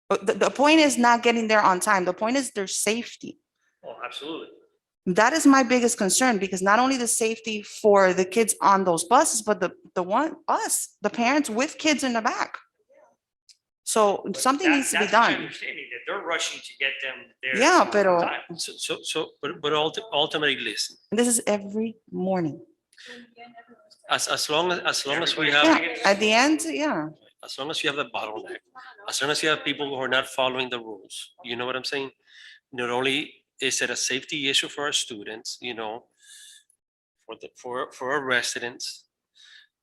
But the point is not getting there on time. The point is their safety. Oh, absolutely. That is my biggest concern, because not only the safety for the kids on those buses, but the parents with kids in the back. So But something needs to be that's my done. understanding, that they're rushing to get them there. Yeah, on pero- time. But ultimately, listen, And this is every morning. as long as we have. Yeah, at the end, yeah. As long as you have the bottleneck, as long as you have people who are not following the rules, you know what I'm saying? Not only is it a safety issue for our students, for our residents,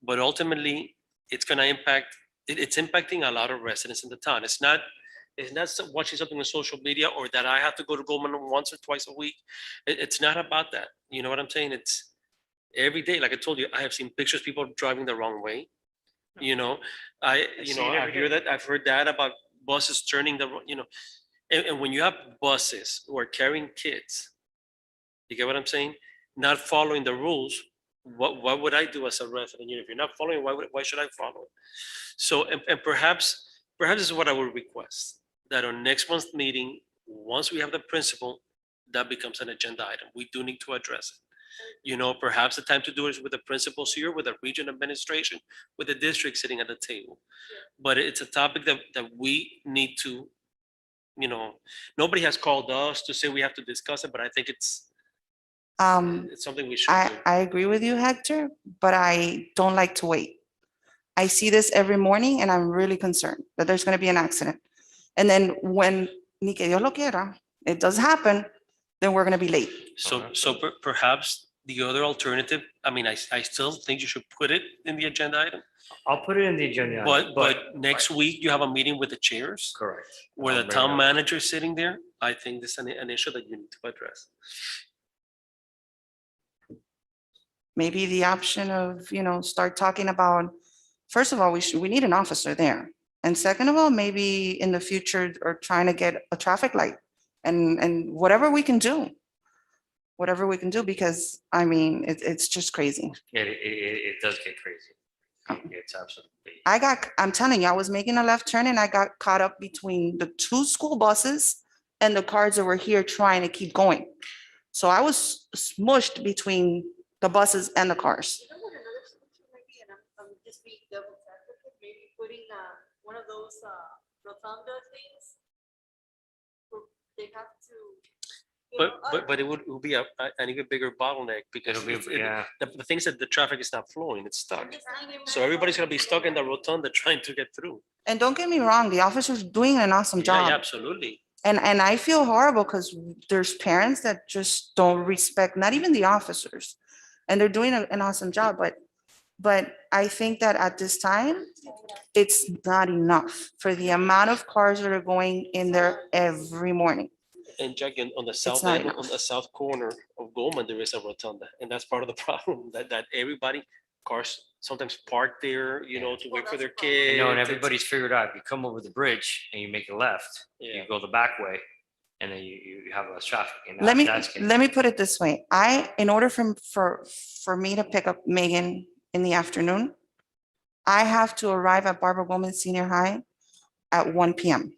but ultimately it's gonna impact, it's impacting a lot of residents in the town. It's not watching something on social media or that I have to go to Goldman once or twice a week. It's not about that. You know what I'm saying? It's every day. Like I told you, I have seen pictures, people driving the wrong way. see it every day. I've heard that about buses turning and when you have buses who are carrying kids, you get what I'm saying? Not following the rules, what would I do as a resident? If you're not following, why should I follow it? So, and perhaps this is what I would request, that on next month's meeting, once we have the principal, that becomes an agenda item. We do need to address it. Perhaps the time to do it is with the principals here, with the region administration, with the district sitting at the table. But it's a topic that we need to, nobody has called us to say we have to discuss it, but I think it's something we should do. I agree with you, Hector, but I don't like to wait. I see this every morning and I'm really concerned that there's gonna be an accident. And then when, ni que Dios lo quiera, it does happen, then we're gonna be late. So perhaps the other alternative, I mean, I still think you should put it in the agenda item, I'll put it in the agenda. but next week you have a meeting with the chairs Correct. where the I'll bring it town up. manager is sitting there. I think this is an issue that you need to address. Maybe the option of, start talking about, first of all, we need an officer there. And second of all, maybe in the future, or trying to get a traffic light and whatever we can do. Whatever we can do, because I mean, it's just crazy. It does get crazy. It's absolutely. I'm telling you, I was making a left turn and I got caught up between the two school buses and the cars that were here trying to keep going. So I was smushed between the buses and the cars. You know what another solution might be, and I'm just being devil's advocate, maybe putting one of those rotunda things. Where they have to. But it would be an even bigger bottleneck because It'll be, yeah. the thing is that the traffic is not flowing, it's stuck. I'm just saying it So might- everybody's gonna be stuck in the rotunda trying to get through. And don't get me wrong, the officer's doing an awesome Yeah, job. absolutely. And I feel horrible because there's parents that just don't respect, not even the officers. And they're doing an awesome job, but I think that at this time, it's not enough for the amount of cars that are going in there every morning. And Jackie, on the south not end, enough. on the south corner of Goldman, there is a rotunda, and that's part of the problem, that everybody, cars sometimes park there, to wait for their kids. You know, and It's- everybody's figured out, if you come over the bridge and you make a left, Yeah. you go the back way, and then you have less traffic. And Let me, that's getting- let me put it this way. In order for me to pick up Megan in the afternoon, I have to arrive at Barbara Goldman Senior High at 1 PM.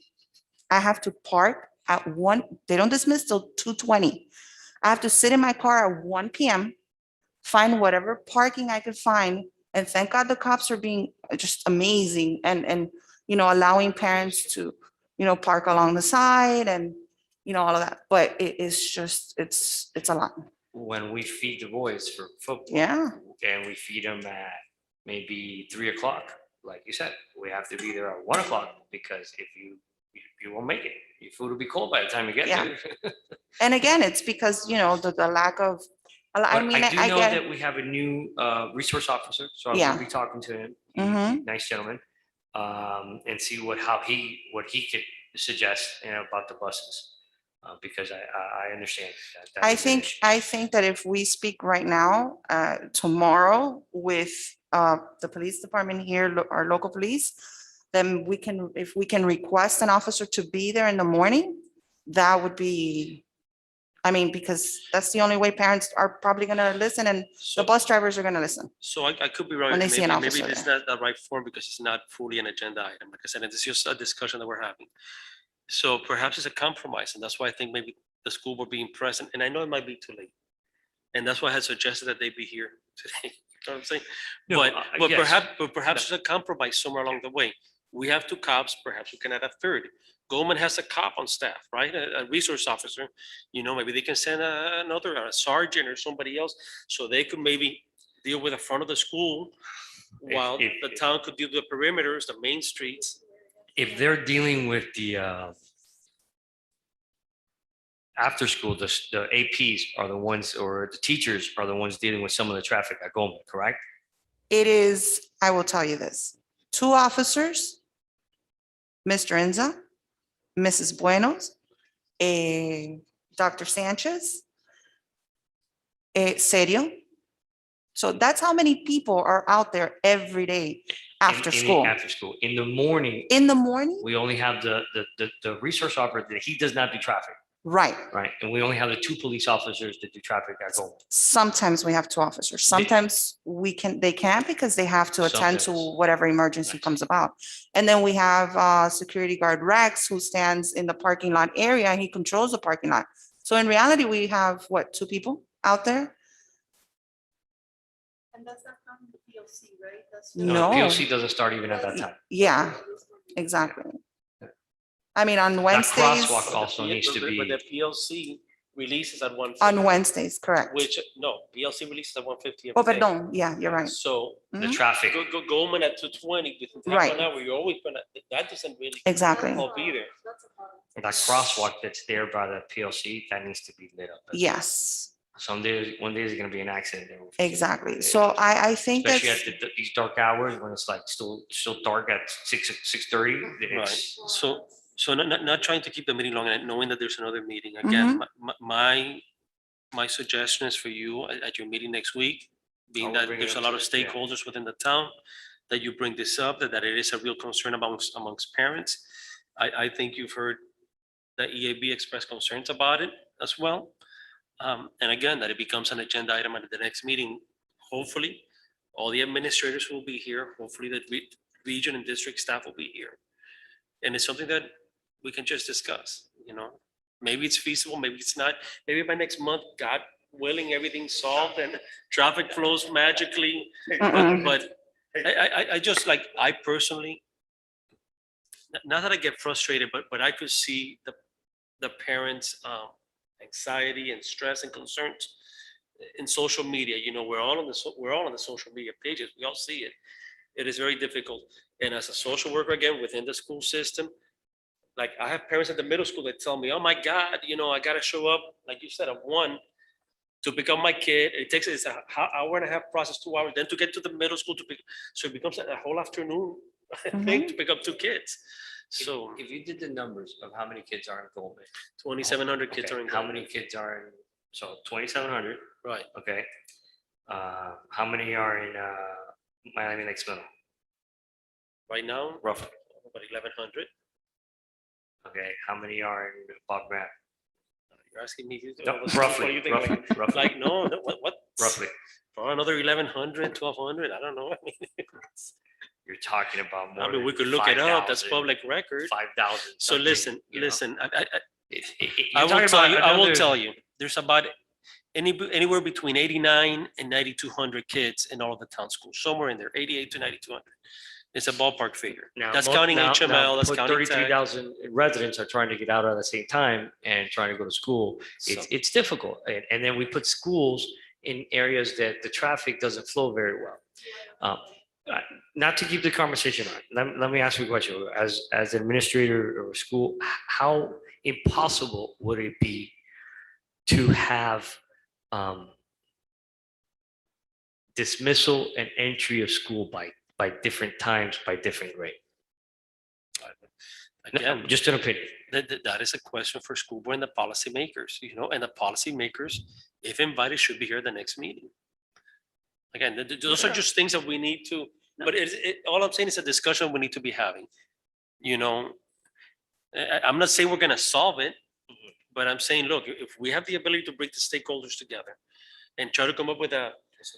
I have to park at 1, they don't dismiss till 2:20. I have to sit in my car at 1 PM, find whatever parking I could find, and thank God the cops are being just amazing and allowing parents to, park along the side and, all of that. But it is just, it's a lot. When we feed the boys for football. Yeah. And we feed them at maybe 3 o'clock, like you said, we have to be there at 1 o'clock, because if you won't make it, your food will be cold by the time you get Yeah. there. And again, it's because, the lack of, I But mean, I do I know get, that we have a new resource officer, so I'm Yeah. gonna be talking to him. Mhm. Nice gentleman. And see what he could suggest, about the buses. Because I understand that. I is an think, issue. I think that if we speak right now, tomorrow with the police department here, our local police, then if we can request an officer to be there in the morning, that would be, I mean, because that's the only way parents are probably gonna listen and the So, bus drivers are gonna listen. so I could be wrong. When they see an Maybe officer this is not the right form because it's not fully an agenda item. Like I said, it's just a discussion that we're having. So perhaps it's a compromise, and that's why I think maybe the school board being present, and I know it might be too late. And that's why I had suggested that they be here today. You know what I'm saying? No, But yes. perhaps there's a compromise somewhere along the way. We have 2 cops, perhaps we can add a third. Goldman has a cop on staff, right? A resource officer. Maybe they can send a sergeant or somebody else, so they could maybe deal with the front of the school while if- the town could deal with the perimeters, the main streets. If they're dealing with the after school, the APs are the ones, or the teachers are the ones dealing with some of the traffic at Goldman, correct? It is, I will tell you this, 2 officers, Mr. Enza, Mrs. Buenos, Dr. Sanchez, Serio. So that's how many people are out there every day after In the school. After school. In the morning, In the morning, we only have the resource officer, that he does not do traffic, right. right? And we only have the 2 police officers that do traffic at Goldman. Sometimes we have 2 officers. Sometimes they can't because they have to attend to Sometimes. whatever emergency Right. comes about. And then we have security guard Rex, who stands in the parking lot area and he controls the parking lot. So in reality, we have 2 people out there? And that's not from the PLC, right? That's No. POC doesn't start even at that time. Yeah, exactly. I mean, on That Wednesdays, crosswalk also needs to But be, the PLC releases at 1:50. on Wednesdays, correct. Which, no, PLC releases at 1:50. Oh, every day. pardon, yeah, you're right. So the Mhm. traffic. Goldman at 2:20, within half Right. an hour, you're always gonna, that doesn't really Exactly. all be there. That crosswalk that's there by the PLC, that needs to be lit up. Yes, Some days, one day is gonna be an accident there. exactly. So I think that's, Especially at these dark hours when it's like still dark at 6:30. Right, so not trying to keep the meeting long and knowing that there's another meeting. Again, my suggestion is for you at your meeting next week, being I'll that bring it there's a up lot to of it, yeah. stakeholders within the town, that you bring this up, that it is a real concern amongst parents. I think you've heard the EAB express concerns about it as well. And again, that it becomes an agenda item at the next meeting. Hopefully, all the administrators will be here. Hopefully, the region and district staff will be here. And it's something that we can just discuss, you know? Maybe it's feasible, maybe it's not. Maybe by next month, God willing, everything's solved and traffic flows magically. Mm-mm. But I just like, I personally, not that I get frustrated, but I could see the parents' anxiety and stress and concerns in social media. You know, we're all on the social media pages. We all see it. It is very difficult. And as a social worker, again, within the school system, like I have parents at the middle school that tell me, oh my God, you know, I gotta show up, like you said, at 1 to pick up my kid. It takes, it's an hour and a half process, 2 hours, then to get to the middle school to pick. So it becomes a whole afternoon thing to pick up 2 kids. So If you did the numbers of how many kids are in Goldman. 2,700 kids are in. How many kids are in, so 2,700, Right. okay. How many are in Miami Lakes Middle, Right now, roughly? about 1,100. Okay, how many are in Bob Grant? You're asking me. No, what do Roughly, you think, like- roughly, Like, no, what? roughly. Probably another 1,100, 1,200, I don't know. I mean, You're talking about more. I mean, we than could look it up, that's 5,000, public record. 5,000. So something, listen, you know? listen, I You're will talking tell about you, I will another- tell you, there's about anywhere between 89 and 9,200 kids in all of the town schools, somewhere in there, 88 to 9,200. It's a ballpark figure. Now, That's mo- counting now- HML, now that's put counting 33,000 residents are trying to get out at the same time and trying to go to school. So- It's difficult. And then we put schools in areas that the traffic doesn't flow very well. Not to keep the conversation on, let me ask you a question. As an administrator of a school, how impossible would it be to have dismissal and entry of school by different times, by different grade? Again, Just an opinion. that is a question for school board and the policymakers, you know, and the policymakers, if invited, should be here at the next meeting. Again, those are just things that we need to, but all I'm saying is a discussion we need to be having. You know, I'm not saying we're gonna solve it, but I'm saying, look, if we have the ability to bring the stakeholders together and try to come up with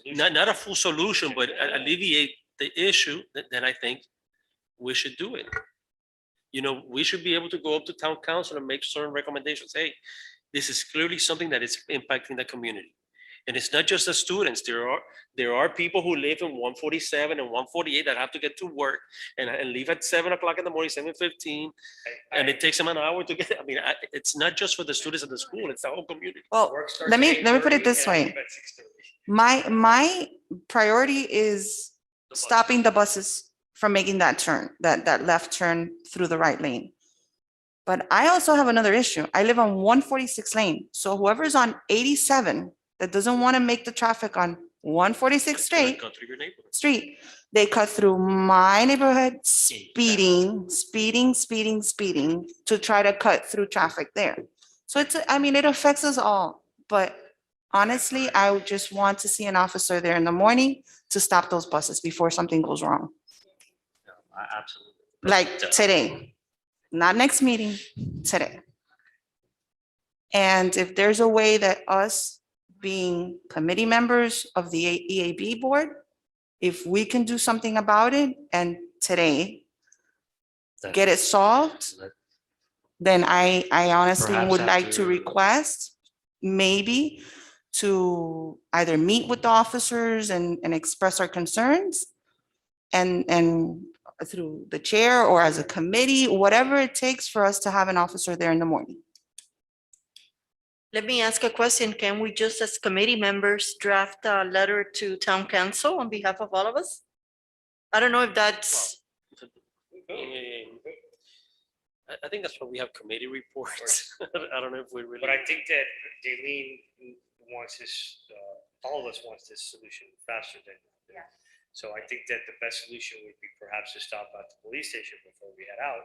not a full solution, but alleviate the issue, then I think we should do it. You know, we should be able to go up to town council and make certain recommendations. Hey, this is clearly something that is impacting the community. And it's not just the students. There are people who live in 147 and 148 that have to get to work and leave at 7 o'clock in the morning, 7:15. And it takes them an hour to get, I mean, it's not just for the students of the school, it's the whole community. well, let me put it this way. My priority is stopping the buses from making that turn, that left turn through the right lane. But I also have another issue. I live on 146 lane. So whoever's on 87 that doesn't want to make the traffic on 146 Straight. street, they cut through my neighborhood, speeding to try to cut through traffic there. So I mean, it affects us all, but honestly, I would just want to see an officer there in the morning to stop those buses before something goes wrong. Absolutely. Like today, not next meeting, today. And if there's a way that us being committee members of the EAB board, if we can do something about it and today get it solved, then I honestly Perhaps would like to after- request maybe to either meet with the officers and express our concerns and through the chair or as a committee, whatever it takes for us to have an officer there in the morning. Let me ask a question. Can we just as committee members draft a letter to town council on behalf of all of us? I don't know if that's, I think that's why we have committee reports. I don't know if we really. But I think that Daleen wants this, all of us wants this solution faster than. Yeah. So I think that the best solution would be perhaps to stop at the police station before we head out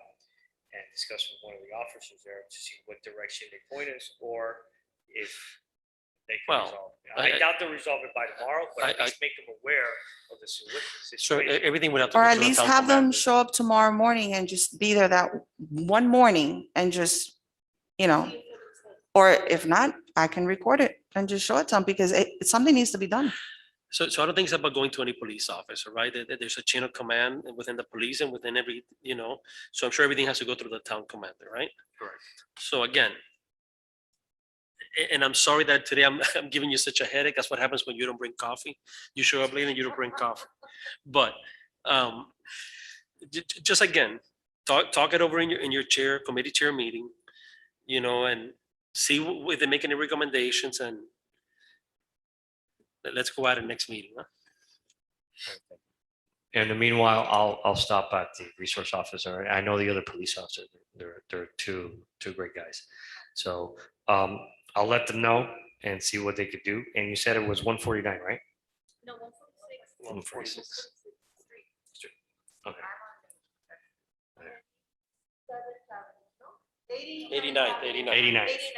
and discuss with one of the officers there to see what direction they point us, or if they can Well, resolve. I I- doubt they'll resolve it by tomorrow, but at I- least make them aware of the So situation. everything would have to. Or go at to the least town have them commander. show up tomorrow morning and just be there that one morning and just, or if not, I can record it and just show it to them because something needs to be done. So I don't think it's about going to any police officer, right? There's a chain of command within the police and within every, so I'm sure everything has to go through the town commander, right? Correct. So again, and I'm sorry that today I'm giving you such a headache. That's what happens when you don't bring coffee. You show up late and you don't bring coffee. But just again, talk it over in your chair, committee chair meeting, and see if they make any recommendations and let's go at it next meeting, huh? In the meanwhile, I'll stop at the resource officer. I know the other police officers, they're two great guys. So I'll let them know and see what they could do. And you said it was 149, right? no, 146. Okay. 89th.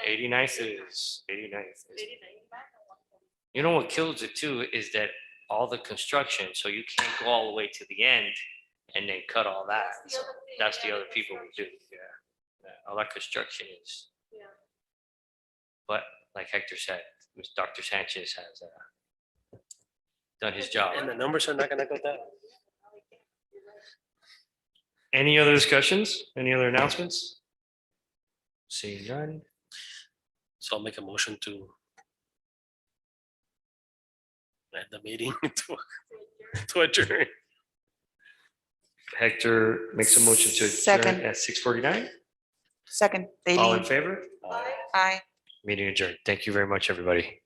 89th is 89th. You know what kills it too is that all the construction, so you can't go all the way to the end and then cut all that. So that's the other people who do, yeah. All that construction is. Yeah. But like Hector said, Dr. Sanchez has done his job. And the numbers are not gonna go down. Any other discussions? Any other announcements? Seeing none. So I'll make a motion to end the meeting to adjourn. Hector makes a motion to adjourn Second. at 6:49. Second, All in Daleen. favor? Aye. Meeting adjourned. Thank you very much, everybody.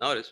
Now it is.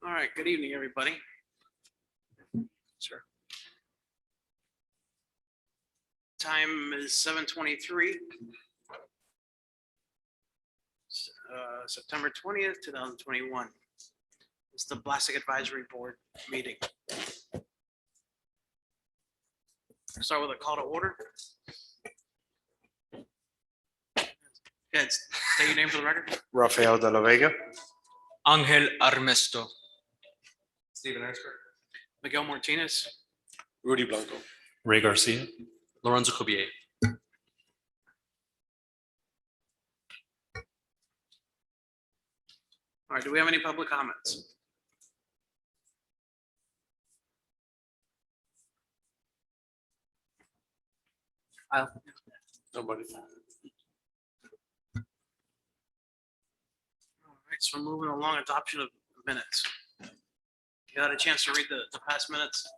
All right, good evening, everybody. Sir. Time is 7:23. September 20th, 2021. It's the Blastic Advisory Board meeting. Start with a call to order. Yes, say your name for the record. Rafael de la Vega. Angel Armesto. Stephen Erzberg. Miguel Martinez. Rudy Blanco. Ray Garcia. Lorenzo Cobier. All right, do we have any public comments? Nobody. All right, so we're moving along, adoption of minutes. You had a chance to read the past minutes?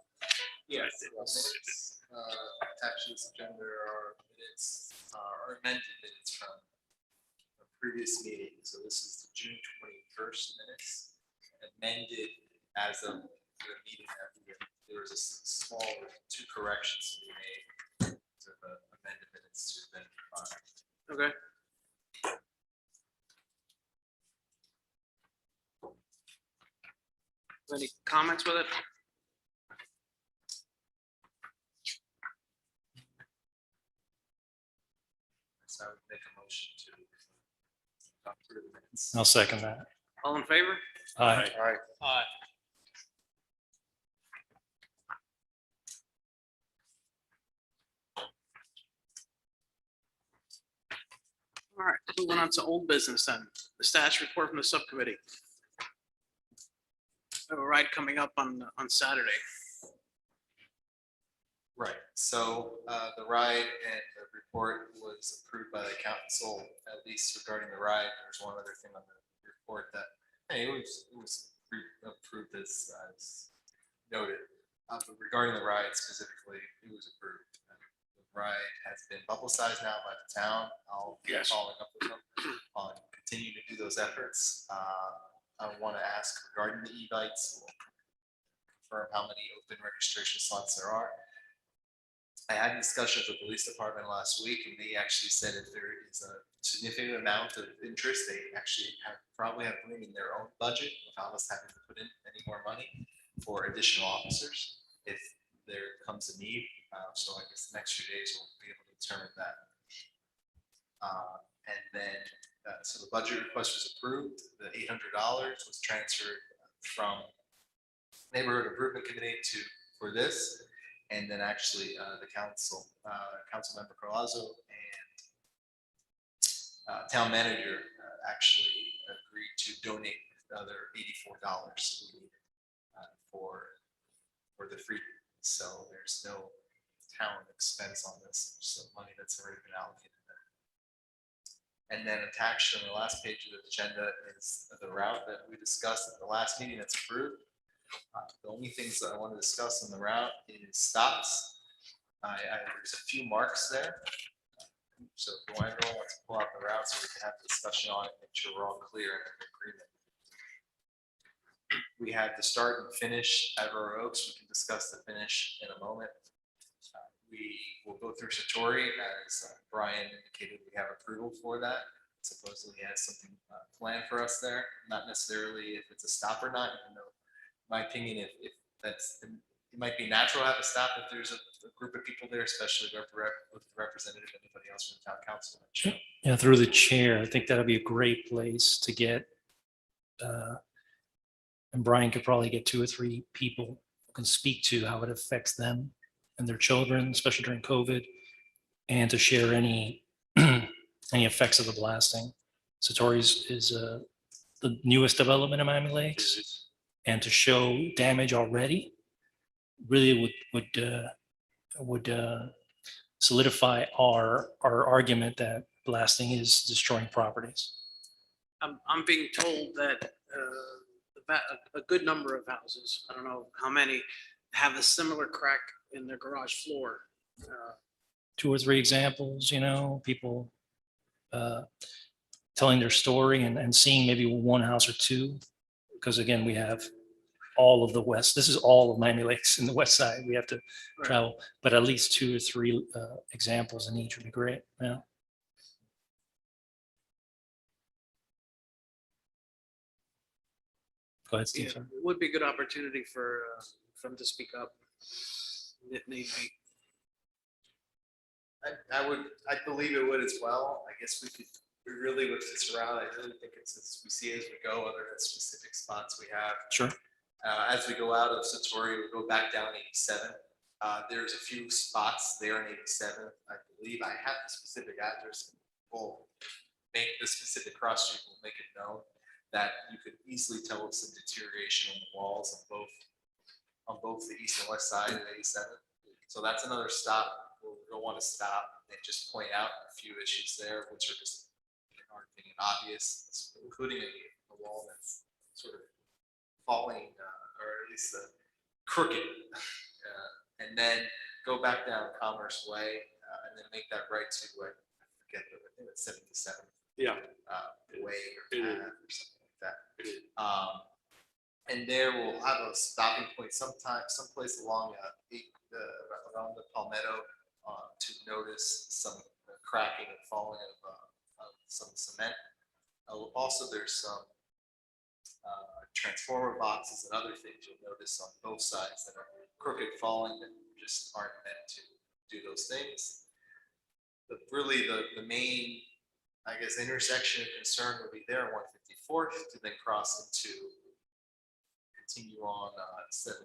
Yes, minutes, attached to this agenda are minutes, are amended minutes from a previous meeting. So this is the June 21st minutes, amended as of the meeting that we, there was a small, two corrections to be made to the amended minutes to then. Okay. Any comments with it? So I would make a motion to approve the minutes. I'll second that. All in favor? Aye. All right. Aye. All right, moving on to old business then, the status report from the subcommittee. We have a ride coming up on Saturday. Right, so the ride and the report was approved by the council, at least regarding the ride. There's one other thing on the report that, hey, it was approved as noted. But regarding the ride specifically, it was approved. The ride has been publicized now by the town. I'll be following up with them on continuing to do those efforts. I want to ask regarding the e-bikes, we'll confirm how many open registration slots there are. I had discussions with the police department last week, and they actually said if there is a significant amount of interest, they actually probably have room in their own budget without us having to put in any more money for additional officers if there comes a need. So I guess the next few days we'll be able to determine that. And then, so the budget request was approved. The $800 was transferred from Neighborhood Improvement Committee for this. And then actually the council member Carlazzo and town manager actually agreed to donate the other $84 we needed for the free. So there's no town expense on this. There's some money that's already been allocated there. And then attached on the last page of the agenda is the route that we discussed at the last meeting that's approved. The only things that I want to discuss on the route is stops. There's a few marks there. So if everyone wants to pull out the route so we can have a discussion on it, make sure we're all clear and in agreement. We had the start and finish at Royal Oaks. We can discuss the finish in a moment. We will go through Satori as Brian indicated. We have approval for that. Supposedly he has something planned for us there. Not necessarily if it's a stop or not, even though in my opinion, if that's, it might be natural to have a stop if there's a group of people there, especially with the representative, anybody else from the town council. Yeah, through the chair, I think that'd be a great place to get, and Brian could probably get 2 or 3 people who can speak to how it affects them and their children, especially during COVID, and to share any effects of the blasting. Satori's is the newest development in Miami Lakes, and to show damage already really would solidify our argument that blasting is destroying properties. I'm being told that a good number of houses, I don't know how many, have a similar crack in their garage floor. 2 or 3 examples, people telling their story and seeing maybe 1 house or 2, because again, we have all of the west. This is all of Miami Lakes in the west side. We have to Right. travel, but at least 2 or 3 examples in each would be great. Yeah. Go ahead, Yeah, Steve. it would be a good opportunity for them to speak up. It need be. I believe it would as well. I guess we really with this route, I really think it's, as we see as we go, other than specific spots we have. Sure. As we go out of Satori, we go back down 87. There's a few spots there in 87. I believe I have the specific address. We'll make the specific cross street, we'll make it known that you could easily tell us some deterioration on the walls on both the east and west side of 87. So that's another stop where we don't want to stop and just point out a few issues there, which are just, in our opinion, obvious, including a wall that's sort of falling, or at least crooked. And then go back down Commerce Way, and then make that right to, I forget, I think it's 77. Yeah. Way or It is. path or something like that. And there we'll have a stopping point someplace along around the Palmetto to notice some cracking and falling of some cement. Also, there's some transformer boxes and other things you'll notice on both sides that are crooked, falling, and just aren't meant to do those things. But really, the main, I guess, intersection of concern would be there on 154th to then cross into, continue on 70,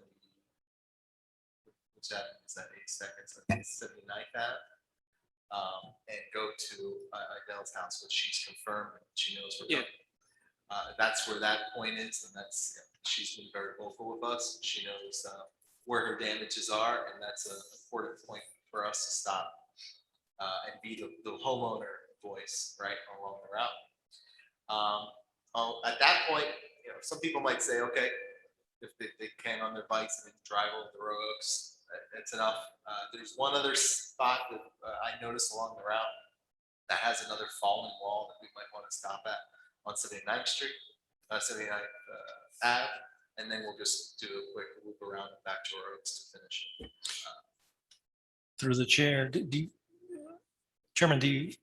which is that 82nd, 79th Ave, and go to Adele's house, which she's confirmed, and she knows we're Yeah. going. That's where that point is, and that's, she's been very vocal with us. She knows where her damages are, and that's an important point for us to stop and be the homeowner voice right along the route. At that point, some people might say, okay, if they can on their bikes and then drive over the Royal Oaks, that's enough. There's one other spot that I noticed along the route that has another fallen wall that we might want to stop at on 79th Street, 79th Ave, and then we'll just do a quick loop around and back to our Oaks to finish. Through the chair, Chairman, do you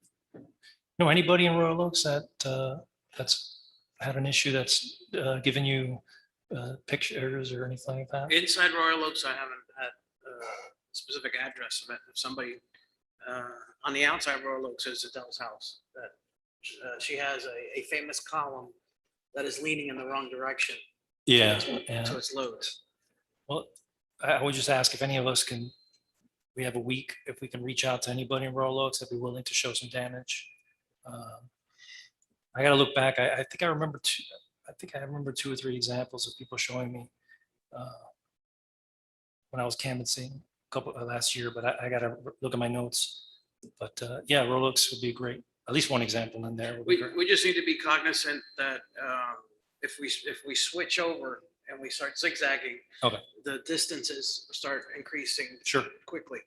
know anybody in Royal Oaks that's had an issue that's given you pictures or anything like that? Inside Royal Oaks, I haven't had a specific address of it. If somebody on the outside Royal Oaks is Adele's house, that she has a famous column that is leaning in the wrong direction. Yeah. So it's loads. Well, I would just ask if any of us can, we have a week, if we can reach out to anybody in Royal Oaks that'd be willing to show some damage. I gotta look back. I think I remember 2 or 3 examples of people showing me when I was canvassing last year, but I gotta look at my notes. But yeah, Royal Oaks would be great. At least one example in there would be great. We just need to be cognizant that if we switch over and we start zigzagging, Okay. the distances start increasing Sure. quickly.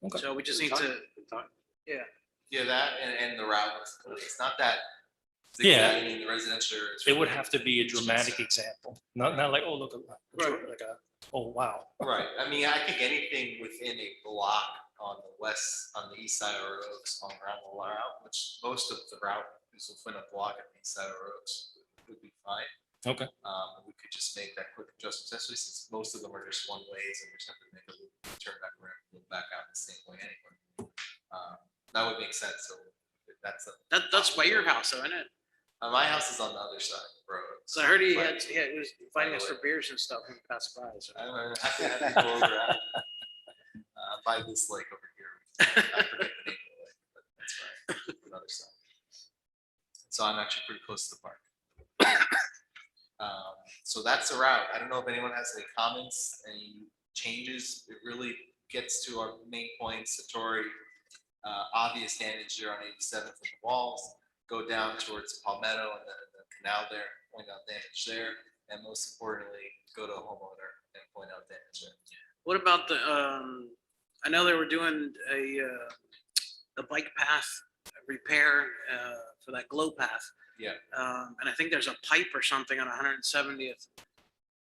Okay. So we just need to, Yeah, that and the route, it's not that. Yeah. zigzagging in the residential area, it's It would really- have to be a dramatic example, not like, oh, look, Right. like oh, wow. Right, I mean, I think anything within a block on the east side of Royal Oaks on around the route, which most of the route is within a block at the east side of Royal Oaks would be fine. Okay. We could just make that quick adjustment, especially since most of them are just one ways and we just have to make a loop, turn back around, and go back out the same way anyway. That would make sense, so if that's by your house, though, isn't it? my house is on the other side of the road. So I heard he was inviting us for beers and stuff and passed by. So. I don't know, I have to have people over by this lake over here. I forget the name of the lake, but that's right, the other side. So I'm actually pretty close to the park. So that's the route. I don't know if anyone has any comments, any changes. It really gets to our main points, Satori, obvious damage there on 87th from the walls, go down towards Palmetto and the canal there, point out damage there, and most importantly, go to a homeowner and point out damage there. What about the? I know they were doing a bike path repair for that glow path. Yeah. And I think there's a pipe or something on 170th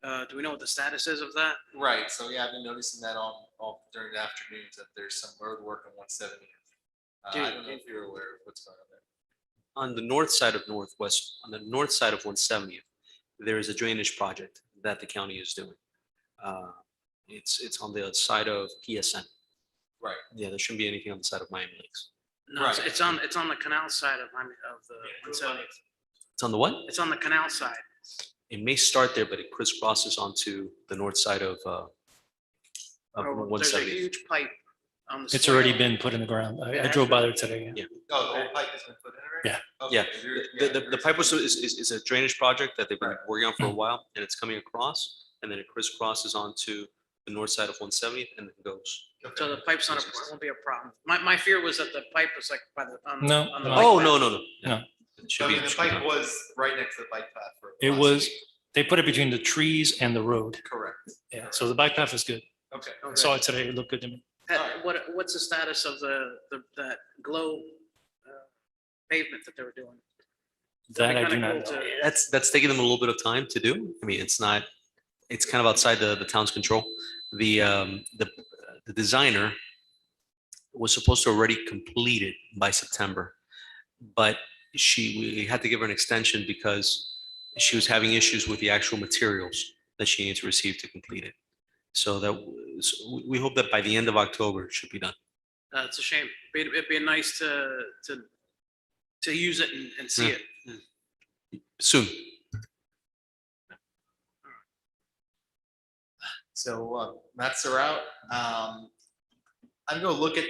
Do we know what the status is of that? Right, so yeah, I've been noticing that on during the afternoons that there's some road work on 170th. I don't know if you're aware of what's going on there. On the north side of Northwest, on the north side of 170th, there is a drainage project that the county is doing. It's on the side of PSN. Right. Yeah, there shouldn't be anything on the side of Miami Lakes. No, Right. it's on the canal side of the 170th. It's on the what? It's on the canal side. It may start there, but it crisscrosses onto the north side of Oh, There's a 170th. huge pipe on the. It's already swale. been put in the ground. I drove by there today. Yeah. Oh, the whole pipe has been put in already? Yeah. Okay, Yeah. you're- The pipe was, is a drainage project that they've been Right. working on for a while, and it's coming across, and then it crisscrosses onto the north side of 170th and then goes. So the pipe's not, won't be a problem. My fear was that the pipe was like by the. No, on the no. bike Oh, path. no. No. It should I be. mean, the should be pipe done. was right next to the bike path for. It last was, week. they put it between the trees and the road. Correct. Yeah, so the bike path is good. Okay. I saw it today. It looked good to me. What's the status of that glow pavement that they were doing? That I do kinda not cool know. to- That's taking them a little bit of time to do. I mean, it's not, it's kind of outside the town's control. The designer was supposed to already complete it by September, but we had to give her an extension because she was having issues with the actual materials that she needs to receive to complete it. So we hope that by the end of October, it should be done. It's a shame. It'd be nice to use it and see Yeah. it. Soon. So Matt's are out. I'm gonna look at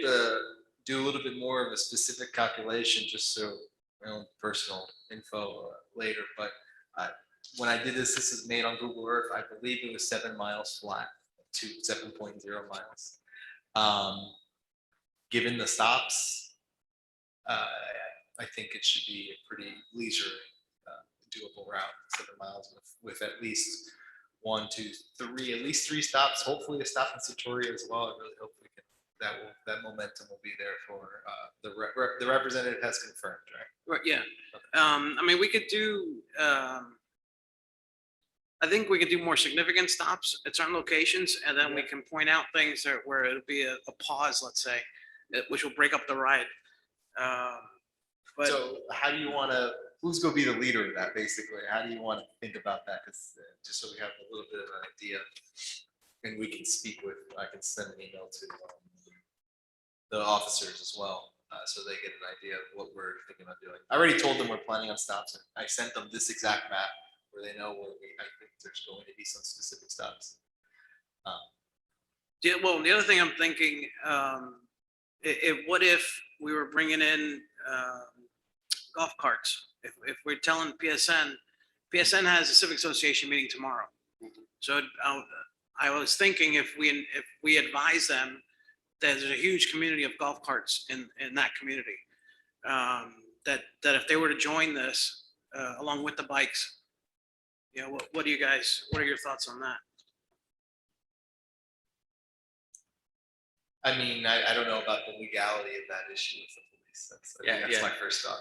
do a little bit more of a specific calculation, just so my own personal info later, but when I did this is made on Google Earth. I believe it was 7 miles flat to 7.0 miles. Given the stops, I think it should be a pretty leisure doable route, 7 miles with at least 1, 2, 3, at least 3 stops, hopefully a stop in Satori as well. I really hope we can, that momentum will be there for the representative has confirmed, right? Right, yeah. I mean, we could do, I think we could do more significant stops at certain locations, and then we can point out things where it'll be a pause, let's say, which will break up the ride. But So how do you want to, who's going to be the leader of that, basically? How do you want to think about that? Because just so we have a little bit of an idea, and we can speak with, I can send an email to the officers as well, so they get an idea of what we're thinking about doing. I already told them we're planning on stops. I sent them this exact map where they know where I think there's going to be some specific stops. yeah, well, the other thing I'm thinking, what if we were bringing in golf carts? If we're telling PSN has a civic association meeting tomorrow. So I was thinking if we advise them that there's a huge community of golf carts in that community, that if they were to join this along with the bikes, you know, what are your thoughts on that? I mean, I don't know about the legality of that issue with the police. That's my first thought.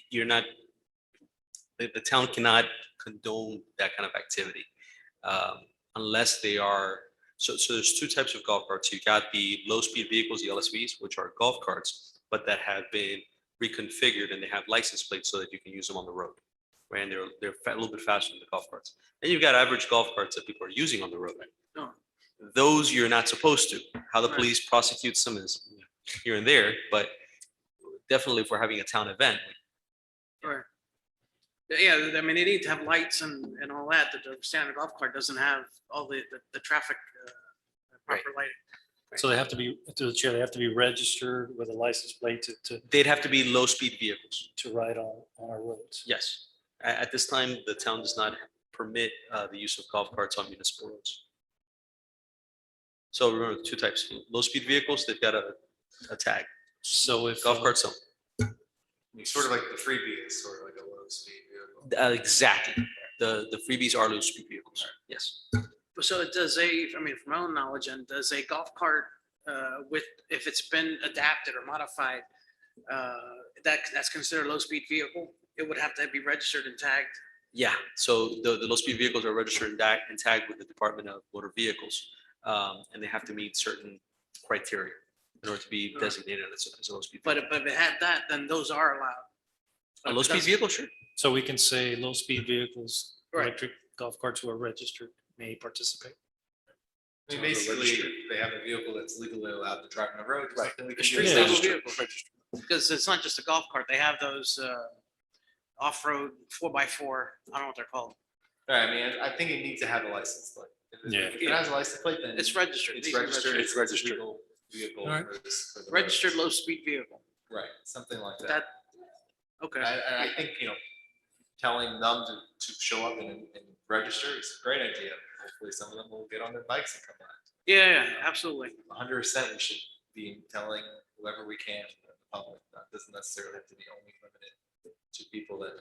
You're not, the town cannot condone that kind of activity unless they are, so there's 2 types of golf carts. You got the low-speed vehicles, the LSVs, which are golf carts, but that have been reconfigured and they have license plates so that you can use them on the road. Right, and they're a little bit faster than the golf carts. And you've got average golf carts that people are using on the road. Oh. Those you're not supposed to. How the Right. police prosecutes them is here and there, but definitely if we're having a town event, Right. Yeah, I mean, they need to have lights and all that. The standard golf cart doesn't have all the traffic proper lighting. So they have to be, through the chair, they have to be registered with a license plate they'd have to be low-speed vehicles. to ride on our roads. Yes. At this time, the town does not permit the use of golf carts on municipal roads. So remember, 2 types, low-speed vehicles, they've got a tag. So if. Golf carts don't. I mean, sort of like the freebie is sort of like a low speed vehicle. Exactly. The freebies are low-speed vehicles. Yes. So I mean, from my own knowledge, and does a golf cart if it's been adapted or modified, that's considered a low-speed vehicle? It would have to be registered and tagged Yeah, so the low-speed vehicles are registered and tagged with the Department of Motor Vehicles. And they have to meet certain criteria in order to be designated as a low-speed. But vehicle. if it had that, then those are allowed. A low-speed vehicle, sure. So we can say low-speed vehicles, Right. electric golf carts who are registered may participate. I mean, basically, if they have a vehicle that's legally allowed to drive on the road, or something, we The can street do legal that. vehicle. Because it's not just a golf cart. They have those off-road 4x4. I don't know what they're called. Right, I mean, I think it needs to have a license plate. If it has a license plate, then. It's registered. It's These are registered. It's registered. Legal Vehicle. Alright. for the Registered roads. low-speed vehicle. Right, something like that. That, okay. And I think, telling them to show up and register is a great idea. Hopefully some of them will get on their bikes and come back. Yeah, absolutely. 100% we should be telling whoever we can, the public, that doesn't necessarily have to be only limited to people that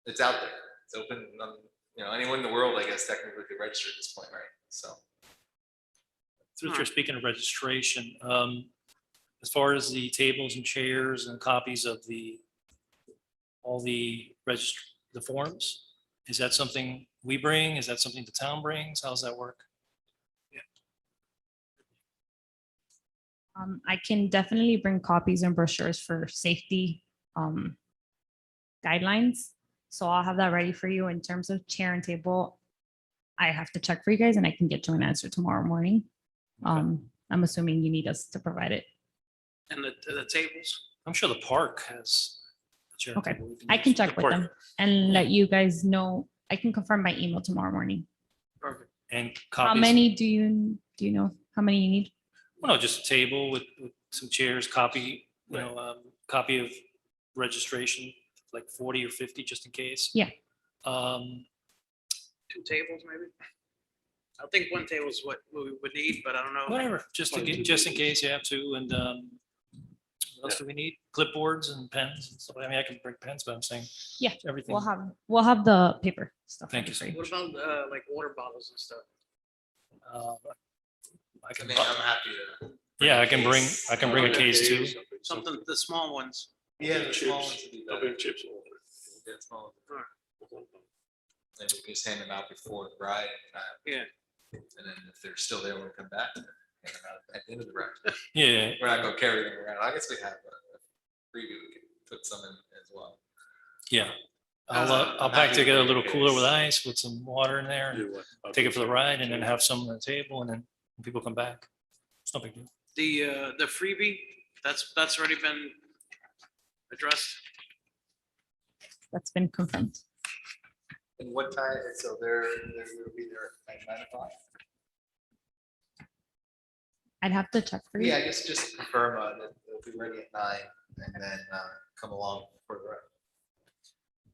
it's out there. It's open, anyone in the world, I guess, technically could register at this point, right? So. Since you're speaking of registration, as far as the tables and chairs and copies of all the the forms, is that something we bring? Is that something the town brings? How's that work? I can definitely bring copies and brochures for safety guidelines. So I'll have that ready for you in terms of chair and table. I have to check for you guys and I can get you an answer tomorrow morning. I'm assuming you need us to provide it. And the tables? I'm sure the park has. a chair Okay. table we I can use. check with them and let you guys know. I can confirm by email tomorrow morning. Perfect. And How copies. many do you know how many you need? Well, no, just a table with some chairs, copy of registration, like 40 or 50, just in case. Yeah. 2 tables, maybe? I think 1 table is what we would need, but I don't know. Whatever, just in case you have to, and what else do we need? Clipboards and pens and stuff. I mean, I can bring pens, but I'm saying. Yeah, Everything. We'll have the paper stuff. Thank ready you for so What about like water bottles and stuff? I I can, mean, I'm happy to. yeah, I can bring a case too. Something, the small ones. Yeah, the small ones would be better. Chips. Yeah, small ones. And we can just hand them out before the ride. Yeah. And then if they're still there when we come back, hand them out at the end of the ride. Yeah, We're not gonna carry them around. I guess we have a preview, we can put some in as well. yeah. I'm I'll pack happy to together a bring little a cooler case. with ice, with some water in there, and take it for the ride, and then have some on the table, and then when people come back. It's no big deal. The freebie, that's already been addressed. That's been confirmed. And what time, so they're gonna be there at 9 o'clock? I'd have to check for you. Yeah, I guess just confirm that they'll be ready at 9 and then come along for the ride.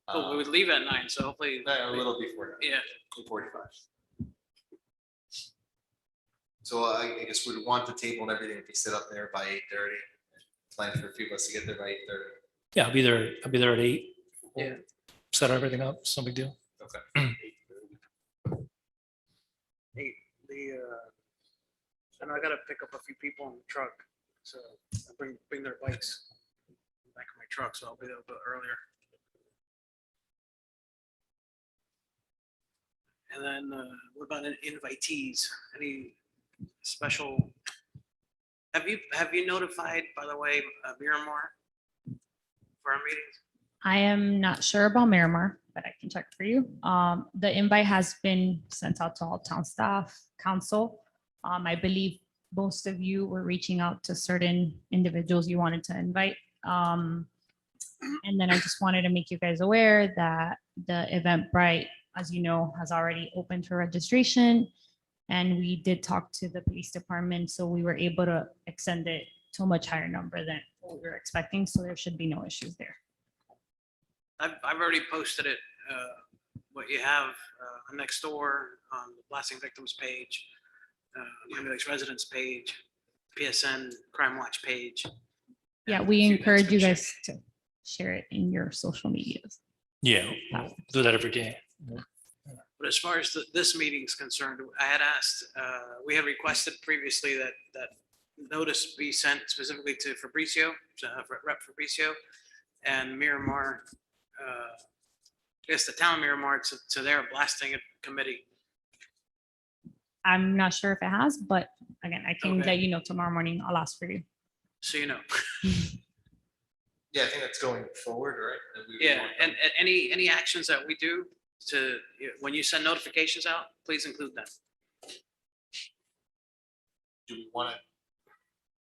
Oh, we would leave at 9, so hopefully, A little before, yeah. 2:45. So I guess we'd want the table and everything to be set up there by 8:30. Plan for a few of us to get there by 8:30. Yeah, I'll be there at 8. Yeah. Set everything up, it's no big deal. Okay. I know I gotta pick up a few people in the truck, so I bring their bikes back in my truck, so I'll be there a bit earlier. And then, what about invitees? Any special? Have you notified, by the way, Miramar for our meetings? I am not sure about Miramar, but I can check for you. The invite has been sent out to all town staff, council. I believe most of you were reaching out to certain individuals you wanted to invite. And then I just wanted to make you guys aware that the Eventbrite, as you know, has already opened for registration. And we did talk to the police department, so we were able to extend it to a much higher number than what we were expecting. So there should be no issues there. I've already posted it, what you have next door on the blasting victims page, Miami Lakes residents page, PSN Crime Watch page. Yeah, And we if you guys encourage can you share- guys to share it in your social medias. Yeah, we'll do that every day. But as far as this meeting's concerned, I had asked, we had requested previously that notice be sent specifically to Fabricio, Rep Fabricio, and Miramar I guess the town of Miramar to their blasting committee. I'm not sure if it has, but again, I can Okay. let you know tomorrow morning. I'll ask for you. So you know. Yeah, I think that's going forward, right? That we would Yeah, want and them- any actions that we do to, when you send notifications out, please include them. Do we want to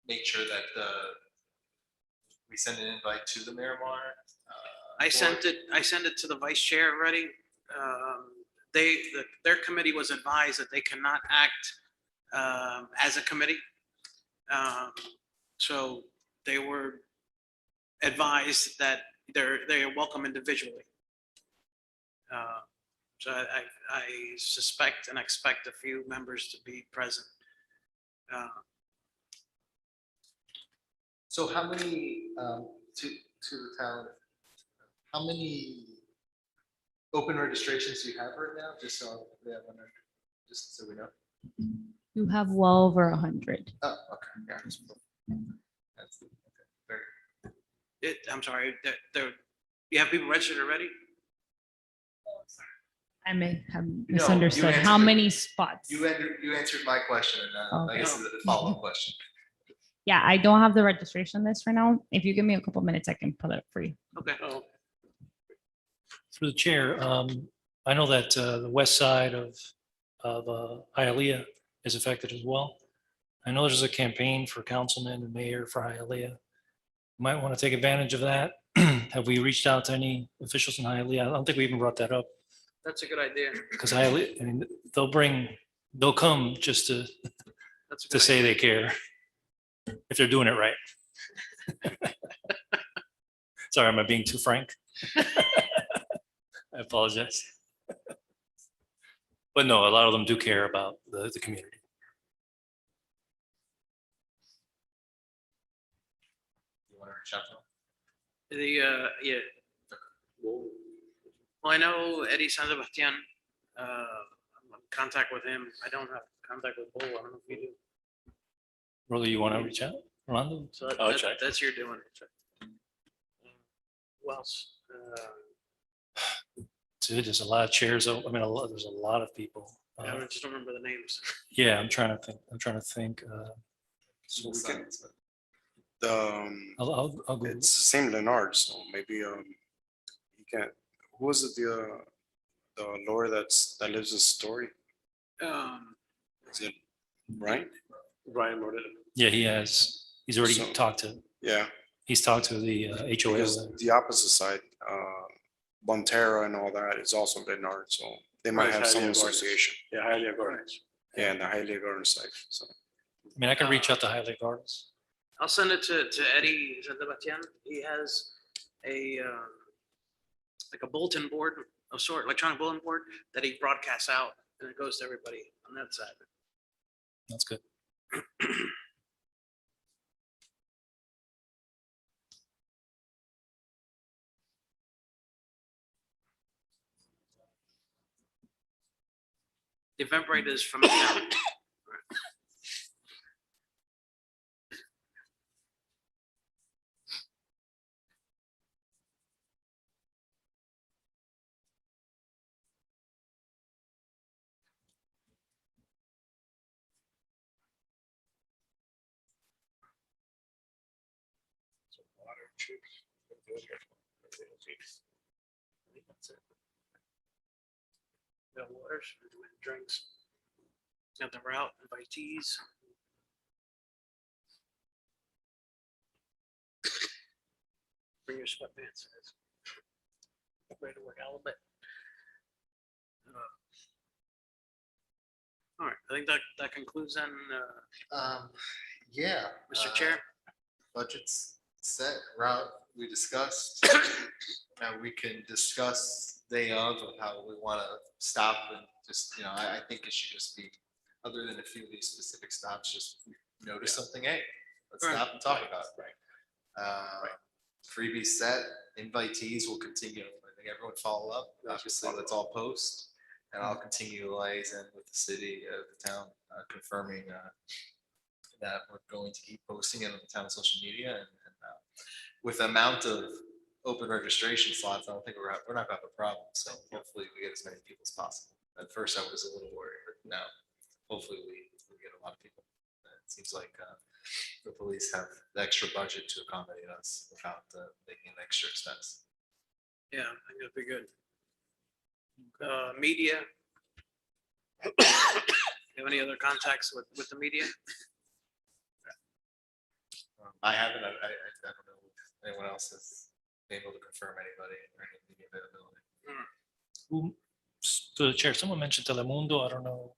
make sure that we send an invite to the Miramar? I sent it to the vice chair already. Their committee was advised that they cannot act as a committee. So they were advised that they're welcome individually. So I suspect and expect a few members to be present. So how many, to the town, how many open registrations do you have right now? Just so we have, just so we know. You have well over 100. Oh, okay. Yeah. That's- okay, very- I'm sorry, you have people registered already? I may have you misunderstood. How answered it. many spots? You answered my question, and I guess Okay. the follow-up question. Yeah, I don't have the registration list for now. If you give me a couple minutes, I can pull it up for you. Okay. Through the chair, I know that the west side of Hialeah is affected as well. I know there's a campaign for councilman and mayor for Hialeah. Might want to take advantage of that. Have we reached out to any officials in Hialeah? I don't think we even brought that up That's a good idea. because Hialeah, I mean, they'll come just to That's a to good say idea. they care if they're doing it right. Sorry, am I being too frank? I apologize. But no, a lot of them do care about the community. You want to reach out to them? Yeah. Well, I know Eddie San Sebastian. I'm in contact with him. I don't have contact with Bo. I don't know if you do. Rolly, you want to reach out? Rolando? So I'll check. that's your doing. Who else? Dude, there's a lot of chairs. I mean, there's a lot of people. I just don't remember the names. Yeah, I'm trying to think. So we can, Silence, the, I'll go. it's the same Leonard, so maybe, you can't, who was it, the lawyer that lives in Story? Is it Ryan? Brian wrote it. Yeah, he's already So- talked to, Yeah, he's talked to the HOA. because the opposite side, Bonterra and all that is also Leonard, so they might Right, have some Hialeah Gardens. association. Yeah, Hialeah Gardens. Yeah, and the Hialeah Garden site, so. I mean, I can reach out to Highlight Gardens. I'll send it to Eddie San Sebastian. He has a like a bulletin board of sort, electronic bulletin board that he broadcasts out, and it goes to everybody on that side. That's good. The Eventbrite is from the town. Got waters, drinks. Got the route, invitees. Bring your sweatpants. Ready to work out a little bit. All right, I think that concludes then, Yeah. Mr. Chair. Budget's set, route we discussed. Now we can discuss day of how we want to stop and just, I think it should just be, other than a few of these specific stops, just notice something, hey, let's Right. stop and talk about it. Freebies set, invitees will continue. I think everyone follow up. Obviously, let's all post. And I'll continue liaison with the city, the town, confirming that we're going to keep posting it on the town social media and with the amount of open registration slots, I don't think we're not gonna have a problem, so hopefully we get as many people as possible. At first, I was a little worried, but now, hopefully we get a lot of people. It seems like the police have the extra budget to accommodate us without making an extra expense. Yeah, I think that'd be good. Media. You have any other contacts with the media? I haven't, I don't know if anyone else has been able to confirm anybody or any media availability. Who, to the chair, someone mentioned Telemundo. I don't know,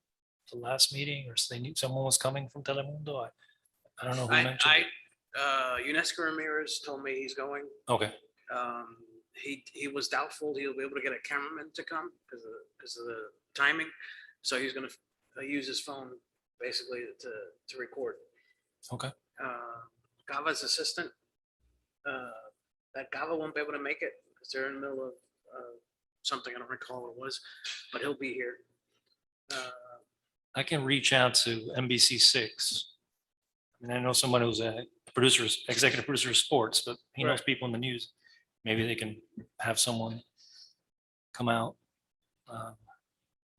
the last meeting, or they knew someone was coming from Telemundo. I don't know who mentioned it. UNESCO Ramirez told me he's going. Okay, He was doubtful he'll be able to get a cameraman to come because of the timing. So he's gonna use his phone basically to record. okay. Gava's assistant, that Gava won't be able to make it because they're in the middle of something, I don't recall what it was, but he'll be here. I can reach out to NBC6. I mean, I know someone who's a producer, executive producer of sports, but he knows Right. people in the news. Maybe they can have someone come out.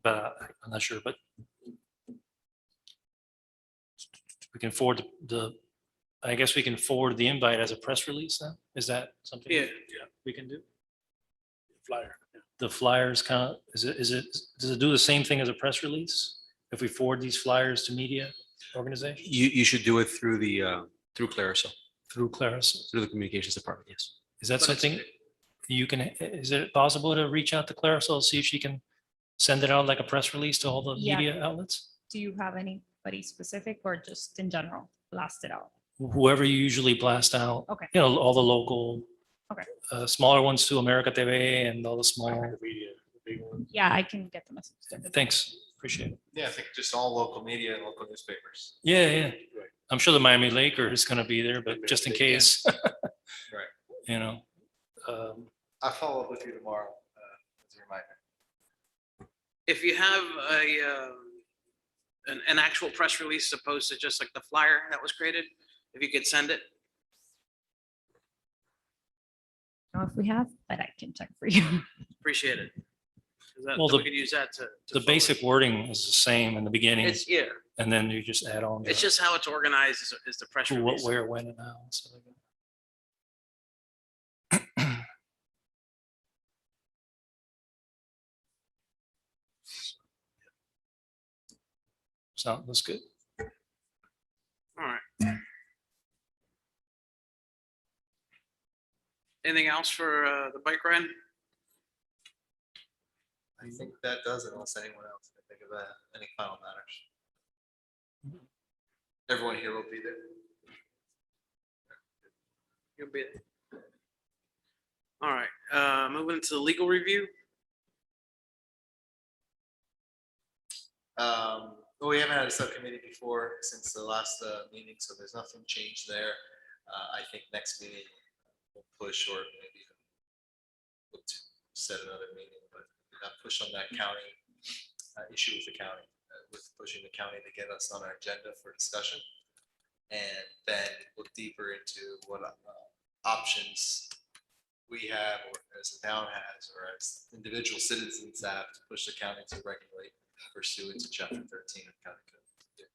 But I'm not sure, but we can forward I guess we can forward the invite as a press release then? Is that something? Yeah. We can do? Flyer. The flyers kind of, does it do the same thing as a press release? If we forward these flyers to media organizations You should do it through through Clarisol, through Claris? through the communications department, yes. Is that But it's- something you can, is it possible to reach out to Clarisol, see if she can send it out like a press release to all the Yeah. media outlets? Do you have anybody specific or just in general, blast it out? Whoever you usually blast out. Okay. You know, all the local. Okay. Smaller ones too, America TV and all the small. Yeah, I can get the message. Thanks, appreciate it. Yeah, I think just all local media and local newspapers. Yeah, yeah. I'm sure the Miami Laker is gonna be there, but just in case. Right. You know. I'll follow up with you tomorrow as a reminder. If you have an actual press release opposed to just like the flyer that was created, if you could send it. I don't know if we have, but I can check for you. Appreciate it. 'Cause that- Well, then the- we could use that to. The basic wording is the same in the beginning, It's, yeah, and then you just add on. it's just how it's organized is the press Who, what, release. where, when, and how. So they go. So that's good. All right. Anything else for the bike ride? I think that does it unless anyone else can think of any final matters. Everyone here will be there. You'll be there. All right, moving to the legal review. Well, we haven't had a subcommittee before since the last meeting, so there's nothing changed there. I think next meeting we'll push or maybe even look to set another meeting, but not push on that county issue with the county, with pushing the county to get us on our agenda for discussion. And then look deeper into what options we have, or as the town has, or as individual citizens have to push the county to regulate pursuant to chapter 13 of county code.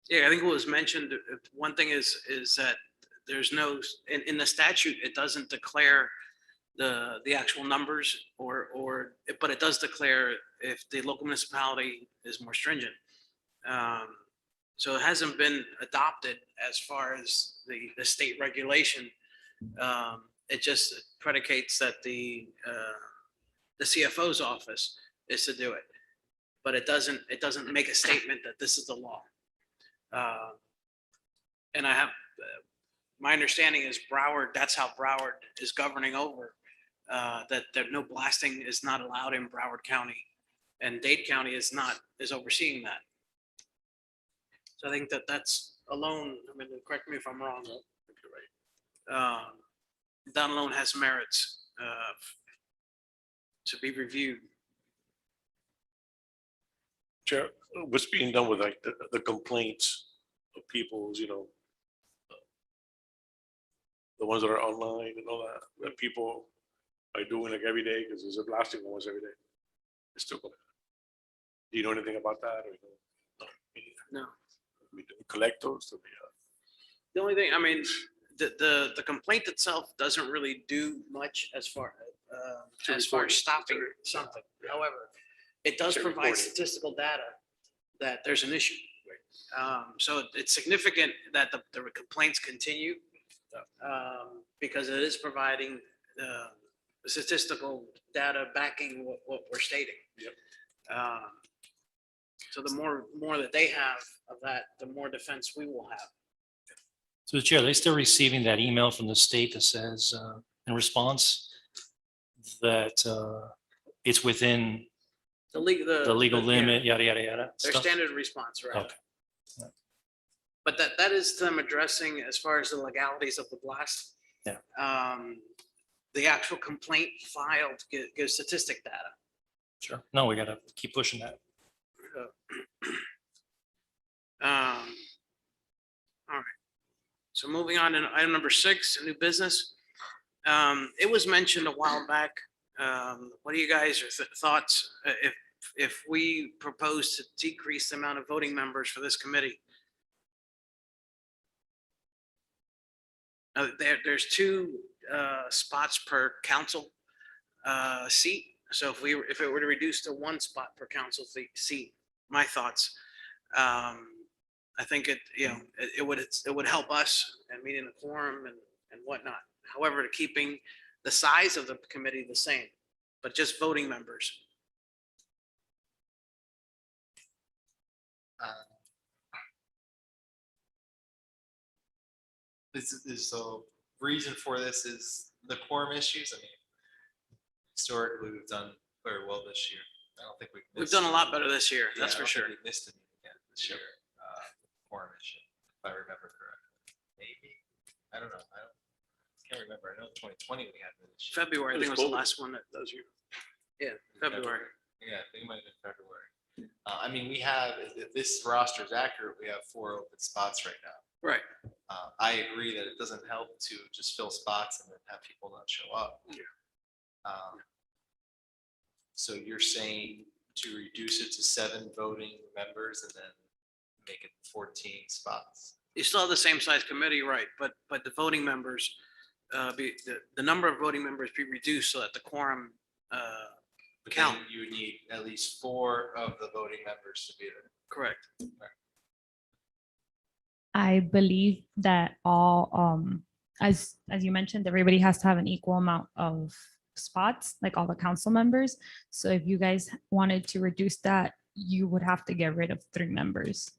Yeah, I think what was mentioned, one thing is that there's no, in the statute, it doesn't declare the actual numbers but it does declare if the local municipality is more stringent. So it hasn't been adopted as far as the state regulation. It just predicates that the CFO's office is to do it. But it doesn't make a statement that this is the law. And I have, my understanding is Broward, that's how Broward is governing over, that no blasting is not allowed in Broward County. And Dade County is overseeing that. So I think that's alone, I mean, correct me if I'm wrong. That alone has merits to be reviewed. Chair, what's being done with like the complaints of people's, the ones that are online and all that, that people are doing like every day, because there's a blasting almost every day. It's still going. Do you know anything about that? Or No. we collect those to be, The only thing, I mean, the complaint itself doesn't really do much as far as stopping something. However, it does To provide report it. statistical data that there's an issue. So it's significant that the complaints continue because it is providing statistical data backing what we're stating. Yep. So the more that they have of that, the more defense we will have. So the chair, they still receiving that email from the state that says, in response, that it's within The the legal yeah, limit, yada, yada, yada. Their stuff? standard response, right? Okay. But that is them addressing as far as the legalities of the blast. Yeah. The actual complaint filed gives statistic data. Sure. No, we gotta keep pushing that. All right. So moving on to item number 6, new business. It was mentioned a while back. What are you guys' thoughts if we propose to decrease the amount of voting members for this committee? There's 2 spots per council seat. So if it were to reduce to 1 spot per council seat, my thoughts, I think it would help us and meeting the quorum and whatnot. However, keeping the size of the committee the same, but just voting members. So reason for this is the quorum issues. I mean, historically, we've done very well this year. I don't think We've done a lot better this year, that's for sure. We missed it again this year. Quorum issue, if I remember correctly. Maybe. I don't know. Can't remember. I know 2020 we had this issue. February, I think was the last one that those year. Yeah, February. Yeah, I think it might have been February. I mean, we have, if this roster is accurate, we have 4 open spots right now. Right. I agree that it doesn't help to just fill spots and then have people not show up. So you're saying to reduce it to 7 voting members and then make it 14 spots? You still have the same size committee, right? But the voting members, the number of voting members be reduced so that the quorum But count. then you would need at least 4 of the voting members to be there. Correct. I believe that all, as you mentioned, everybody has to have an equal amount of spots, like all the council members. So if you guys wanted to reduce that, you would have to get rid of 3 members.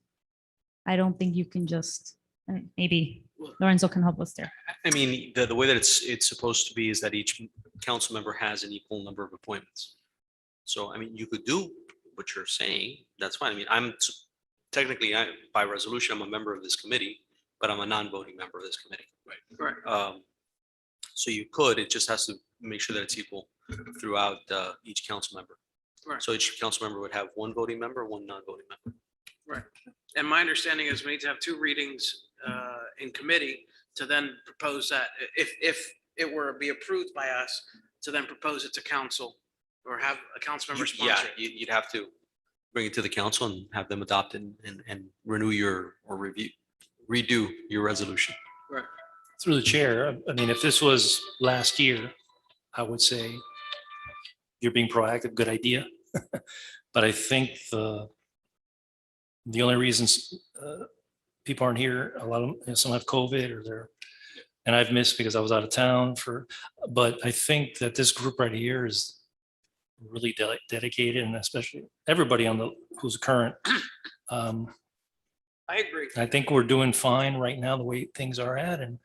I don't think you can just, and maybe Lorenzo can help us there. I mean, the way that it's supposed to be is that each council member has an equal number of appointments. So, I mean, you could do what you're saying, that's fine. I mean, technically, by resolution, I'm a member of this committee, but I'm a non-voting member of this committee. Correct. So you could, it just has to make sure that it's equal throughout each council member. Right. So each council member would have 1 voting member, 1 non-voting member. Right. And my understanding is we need to have 2 readings in committee to then propose that if it were to be approved by us, to then propose it to council or have a council member Yeah, sponsor. it. you'd have to bring it to the council and have them adopt and renew redo your resolution. Right. Through the chair, I mean, if this was last year, I would say you're being proactive, good idea. But I think the only reasons people aren't here, a lot of them, some have COVID or and I've missed because I was out of town but I think that this group right here is really dedicated, and especially everybody who's current. I agree. I think we're doing fine right now, the way things are at, and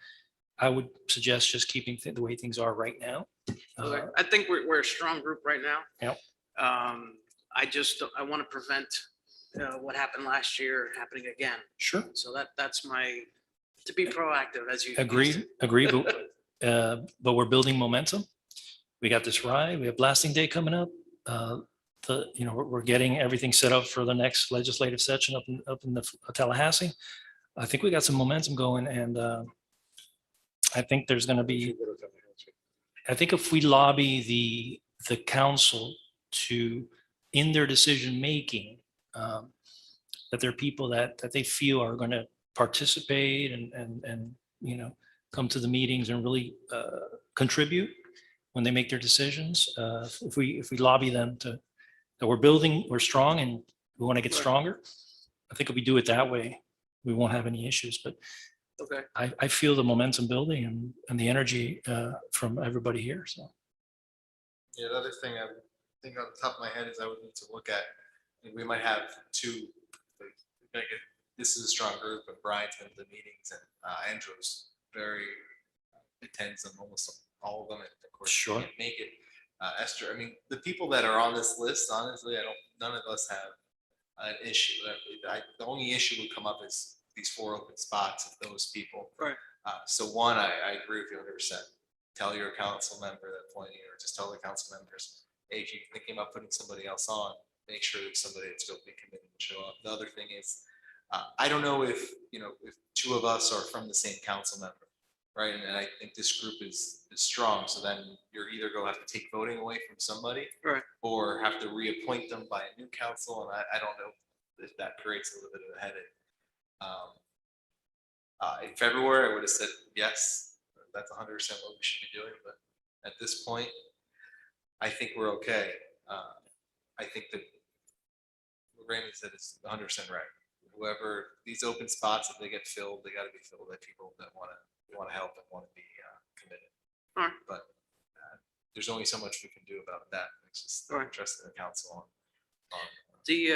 I would suggest just keeping the way things are right now. Okay. I think we're a strong group right now. Yep. I want to prevent what happened last year happening again. Sure. So that's to be proactive as you. Agreed, but we're building momentum. We got this ride, we have blasting day coming up. We're getting everything set up for the next legislative session up in the Tallahassee. I think we got some momentum going, and I think there's going to be, I think if we lobby the council to, in their decision-making, that there are people that they feel are going to participate and, you know, come to the meetings and really contribute when they make their decisions. If we lobby them to, that we're strong and we want to get stronger, I think if we do it that way, we won't have any issues. But Okay. I feel the momentum building and the energy from everybody here, so. Yeah, the other thing I think on the top of my head is I would need to look at, and we might have two, like, this is a strong group, but Brian's been to the meetings and Andrew's very attends them, almost all of them, and of course, Sure. can't make it. Esther, I mean, the people that are on this list, honestly, none of us have an issue. The only issue would come up is these 4 open spots of those people. Right. So one, I agree with you 100%. Tell your council member that appointing, or just tell the council members, hey, if you're thinking about putting somebody else on, make sure there's somebody that's going to be committed and show up. The other thing is, I don't know if, you know, if 2 of us are from the same council member, right? And I think this group is strong. So then you're either going to have to take voting away from somebody, Right. or have to reappoint them by a new council. And I don't know if that creates a little bit of a headache. In February, I would have said yes, that's 100% what we should be doing. But at this point, I think we're okay. I think that what Raymond said is 100% right. Whoever, these open spots, if they get filled, they got to be filled by people that want to help and want to be committed. All right. But there's only so much we can do about that. It's just All right. trust in the council on The,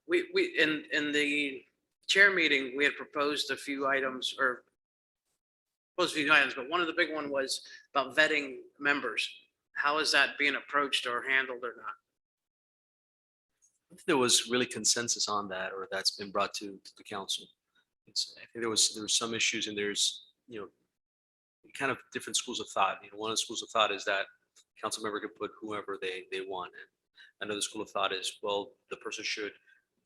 we, in the chair meeting, we had proposed a few items, but one of the big one was about vetting members. How is that being approached or handled or not? If there was really consensus on that, or that's been brought to the council. I think there was some issues, and there's, you know, kind of different schools of thought. You know, one of the schools of thought is that council member can put whoever they want. And another school of thought is, well, the person should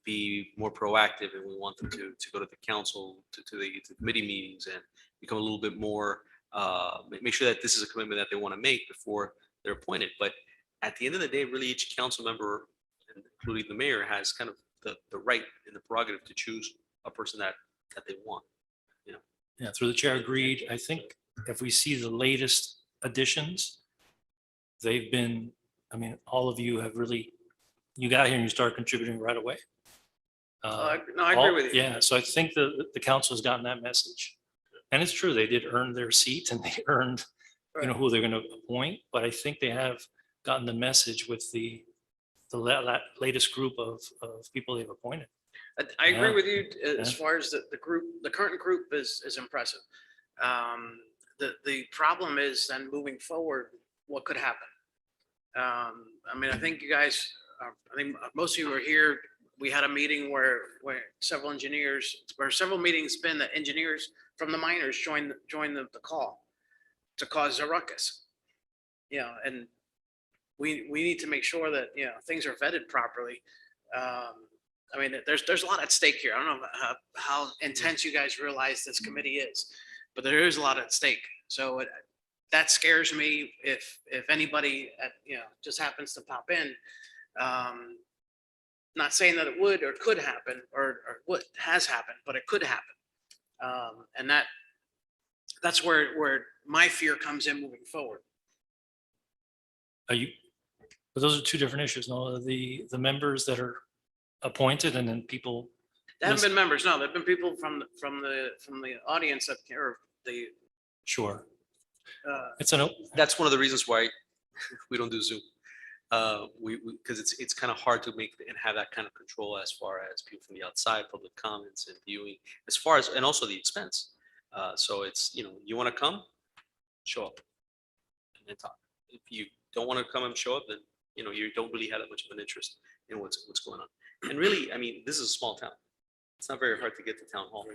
be more proactive, and we want them to go to the council, to the committee meetings, and become a little bit more, make sure that this is a commitment that they want to make before they're appointed. But at the end of the day, really each council member, including the mayor, has kind of the right and the prerogative to choose a person that they want. You know. Yeah, through the chair, agreed. I think if we see the latest additions, they've been, I mean, all of you have really, you got here and you started contributing right away. No, I agree with you. Yeah, so I think the council has gotten that message. And it's true, they did earn their seat and they earned, you know, who they're going to appoint. But I think they have gotten the message with the latest group of people they've appointed. I agree Yeah. with you as Yeah. far as the group, the current group is impressive. The problem is then moving forward, what could happen? I mean, I think you guys, I think most of you were here. We had a meeting where several meetings been that engineers from the miners joined the call to cause a ruckus. You know, and we need to make sure that, you know, things are vetted properly. I mean, there's a lot at stake here. I don't know how intense you guys realize this committee is, but there is a lot at stake. So that scares me if anybody just happens to pop in. Not saying that it would or could happen or what has happened, but it could happen. And that's where my fear comes in moving forward. But those are 2 different issues. No, the members that are appointed and then people. They haven't been members. No, there've been people from the audience up here. Sure. Uh, That's one of the reasons why we don't do Zoom. Because it's kind of hard to make and have that kind of control as far as people from the outside, public comments and viewing, as far as, and also the expense. So it's, you know, you want to come, show up and then talk. If you don't want to come and show up, then, you know, you don't really have that much of an interest in what's going on. And really, I mean, this is a small town. It's not very hard to get to town hall.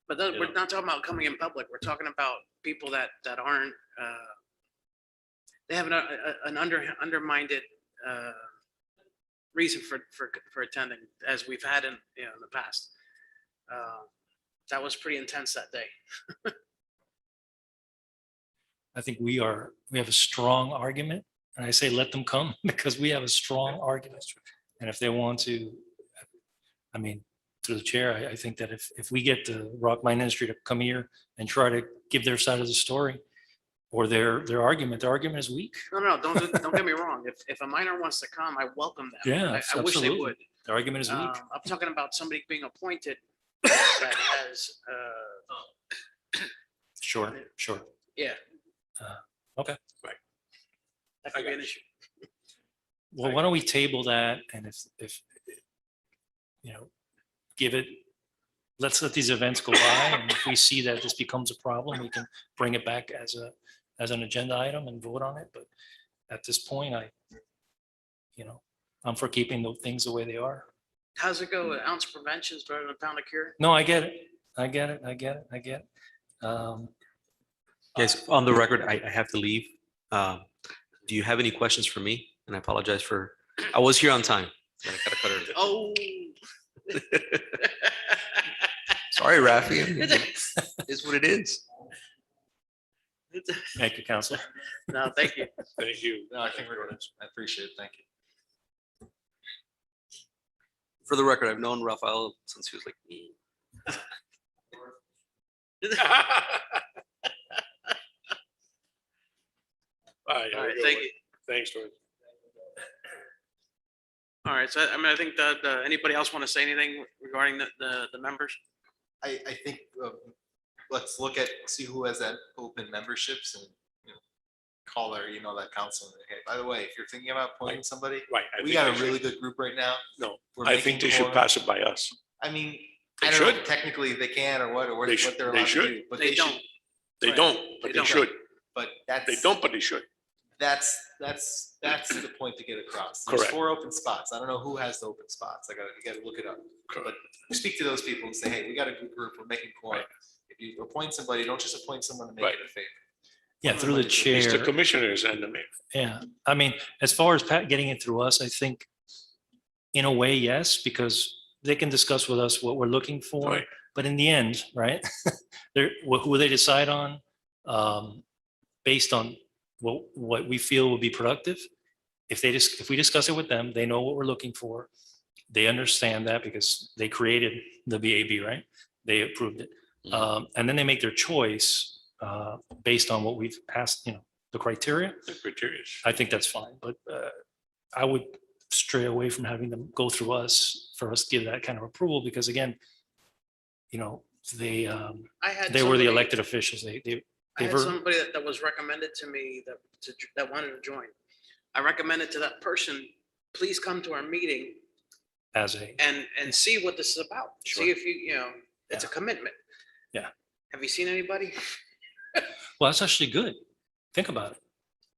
But we're not talking about coming in public. We're talking about people that aren't, they have an undermined reason for attending, as we've had in the past. That was pretty intense that day. I think we have a strong argument, and I say let them come because we have a strong argument. And if they want to, I mean, through the chair, I think that if we get the Rock Mine Industry to come here and try to give their side of the story or their argument is weak. No, don't get me wrong. If a minor wants to come, I welcome them. Yeah, I wish they absolutely. would. The argument is weak. I'm talking about somebody being appointed that has, Sure. yeah. Okay. That could be an issue. Well, why don't we table that, and if give it, let's let these events go by, and if we see that this becomes a problem, we can bring it back as an agenda item and vote on it. But at this point, I'm for keeping the things the way they are. How's it go with ounce prevention starting to pound a cure? No, I get it. Guys, on the record, I have to leave. Do you have any questions for me? And I apologize I was here on time. I gotta cut early. Oh. Sorry, Rafi. It's what it is. Thank you, Counselor. No, thank you. Thank you. No, I think we're going to, I appreciate it. Thank you. For the record, I've known Rafael since he was like me. All right, All right, thank you. Thanks, George. All right, so I think that, anybody else want to say anything regarding the members? I think, let's see who has that open memberships and, call or email that council. And, hey, by the way, if you're thinking about appointing somebody, Right. I we think got they a really should- good group right now. No, We're I making think they should more- pass it by us. I mean, They I don't know should. technically they can or what They what should- they're they allowed to should. do, but They they don't. should. They Right. don't, They but they don't. should. But that's. They don't, but they should. That's the point to get across. There's Correct. 4 open spots. I don't know who has the open spots. You gotta look it up. But speak to those people and say, hey, we got a good group. We're making quorum. If you appoint somebody, don't just appoint someone to make Right. it a favor. Yeah, through the It's chair. the commissioners and the mayor. Yeah, I mean, as far as Pat getting it through us, I think in a way, yes, because they can discuss with us what we're looking for. Right. But in the end, right, who they decide on, based on what we feel will be productive. If we discuss it with them, they know what we're looking for. They understand that because they created the VAB, right? They approved it. And then they make their choice based on what we've passed, the criteria. The criteria. I think that's fine, but I would stray away from having them go through us for us to give that kind of approval, because again, they I had were the somebody- elected officials. I had somebody that was recommended to me that wanted to join. I recommended to that person, please come to our meeting as a, and see what this is about. Sure. See if it's a commitment. Yeah. Have you seen anybody? well, that's actually good. Think about it.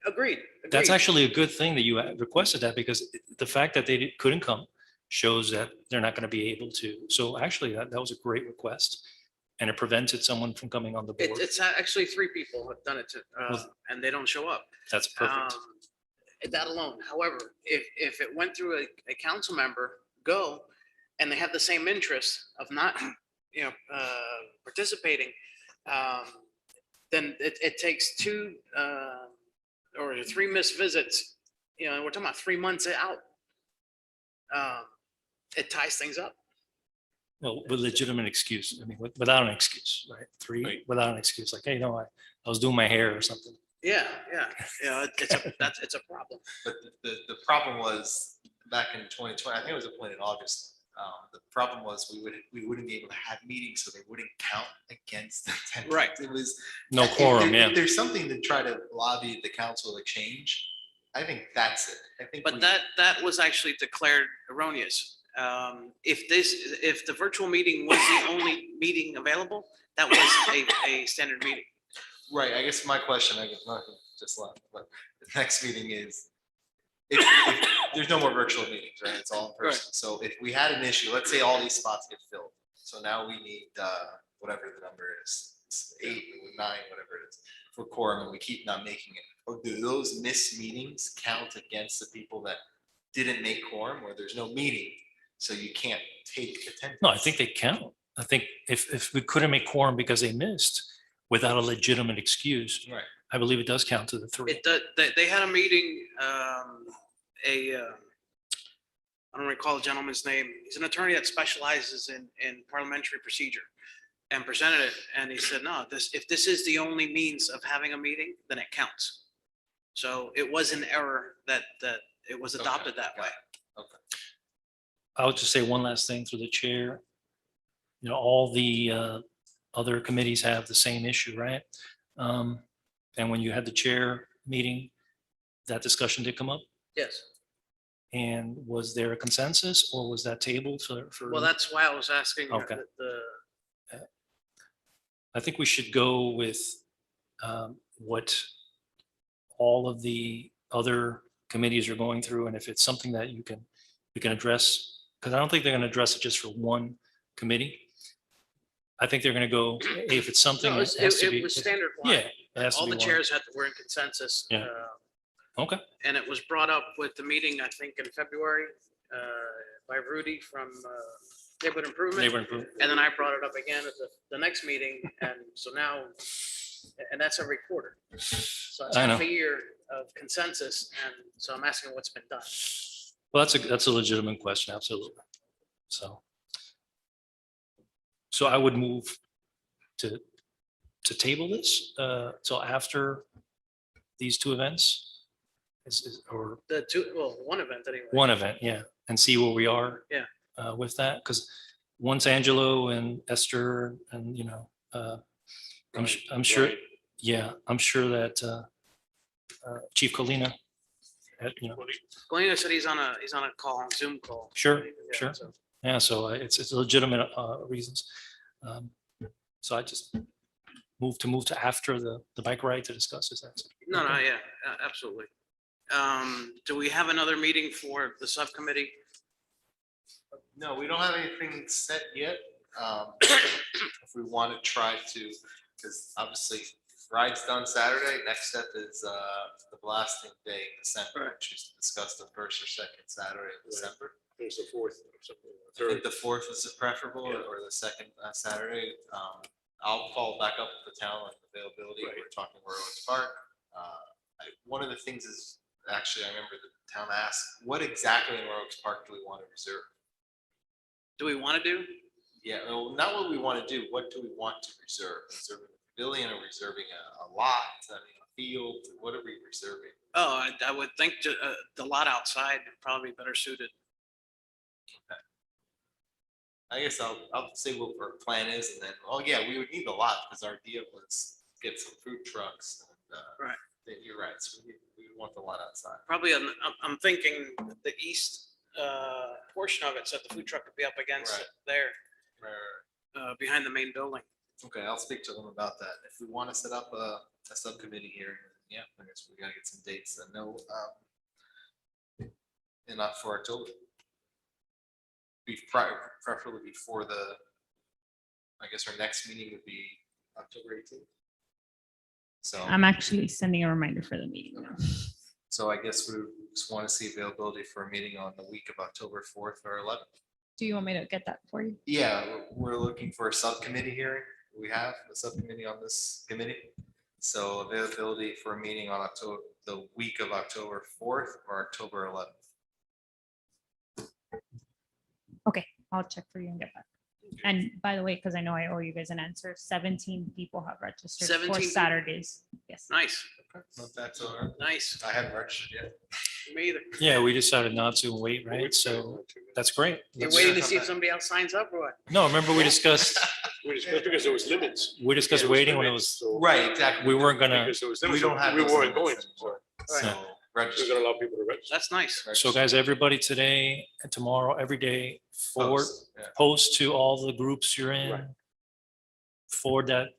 Agreed. That's agreed. actually a good thing that you requested that, because the fact that they couldn't come shows that they're not going to be able to. So actually, that was a great request, and it prevented someone from coming on the board. It's actually 3 people have done it and they don't show up. That's perfect. That alone. However, if it went through a council member, and they have the same interest of not, participating, then it takes 2 or 3 missed visits, and we're talking about 3 months out. It ties things up. Well, with legitimate excuse. I mean, without an excuse, right? 3 Right. without an excuse, like, hey, I was doing my hair or something. Yeah. It's a problem. But the problem was back in 2020, I think it was appointed in August. The problem was we wouldn't be able to have meetings, so they wouldn't count against the attendance. Right. It was. No if quorum, there- yeah. If there's something to try to lobby the council to change, I think that's it. I think. But we- that was actually declared erroneous. If the virtual meeting was the only meeting available, that was a standard meeting. Right, I guess my question, I guess, not just left, but the next meeting is, if there's no more virtual meetings, right, it's all in person. So if we had an issue, let's say all these spots get filled, so now we need, whatever the number is, it's 8 or 9, whatever it is, for quorum, and we keep not making it. Or do those missed meetings count against the people that didn't make quorum, or there's no meeting, so you can't take attendance? No, I think they count. I think if we couldn't make quorum because they missed without a legitimate excuse, Right. I believe it does count to the three. It, they had a meeting, I don't recall the gentleman's name. He's an attorney that specializes in parliamentary procedure and presented it. And he said, no, if this is the only means of having a meeting, then it counts. So it was an error that it was adopted that way. I'll just say one last thing through the chair. You know, all the other committees have the same issue, right? And when you had the chair meeting, that discussion did come up. Yes. And was there a consensus or was that tabled for? Well, that's why I was asking Okay. the I think we should go with what all of the other committees are going through. And if it's something that we can address, because I don't think they're going to address it just for one committee. I think they're going to go, if it's something no, that has to be. it was standard. Yeah. it has to All be the one. chairs were in consensus. Yeah. Okay. And it was brought up with the meeting, I think, in February by Rudy from Neighborhood Improvement. Neighbor improvement. And then I brought it up again at the next meeting. And so now, and that's every quarter. So it's I half know. a year of consensus. And so I'm asking what's been done. Well, that's a legitimate question. Absolutely. So I would move to table this till after these two events. Or One event anyway. one event, yeah, and see where we are. Yeah. With that, because once Angelo and Esther and, I'm sure, yeah, I'm sure that Chief Colina, Galena said he's on a call, on Zoom call. Sure, Yeah, sure. so- yeah, so it's legitimate reasons. So I just move to after the bike ride to discuss this. No, yeah, absolutely. Do we have another meeting for the subcommittee? No, we don't have anything set yet. If we want to try to, because obviously ride's done Saturday, next step is the blasting day in December, which is to discuss the first or second Saturday in December. It's the fourth or something. I think the fourth is preferable, or the second Saturday. I'll follow back up with the town on availability. Right. We're talking Royal Oaks Park. One of the things is, actually, I remember the town asked, what exactly in Royal Oaks Park do we want to reserve? Do we want to do? Yeah, well, not what we want to do. What do we want to reserve? Reserving a pavilion or reserving a lot, I mean, a field? What are we reserving? Oh, I would think the lot outside probably better suited. I guess I'll say what our plan is, and then, oh yeah, we would need a lot because our idea was get some food trucks. And, Right. You're right. So we want the lot outside. Probably, I'm thinking the east portion of it, so the food truck could be up against Right. it there, Right. behind the main building. Okay, I'll speak to them about that. If we want to set up a subcommittee here, yeah, I guess we gotta get some dates. I know, and not for October. Preferably before I guess our next meeting would be October 18th. So, I'm actually sending a reminder for the meeting now. so I guess we just want to see availability for a meeting on the week of October 4th or 11th. Do you want me to get that for you? Yeah, we're looking for a subcommittee hearing. We have a subcommittee on this committee. So availability for a meeting on the week of October 4th or October 11th. Okay, I'll check for you and get back. And by the way, because I know I owe you guys an answer, 17 people have registered 17 for people? Saturdays. Yes. Nice, Not that's all right. nice. I haven't registered yet. Me either. Yeah, we decided not to wait, right? So that's great. You're Let's- waiting to see if somebody else signs up or what? No, remember we discussed Because there was limits. discussed waiting when it was, So- Right, exactly. we weren't gonna, Because there was We limits, don't have. we those weren't going. limits So anymore. Right. So we're register. gonna allow people to register. That's nice. so guys, everybody today and tomorrow, every day, forward, Post, yeah. post to all the groups you're Right. in. Forward that,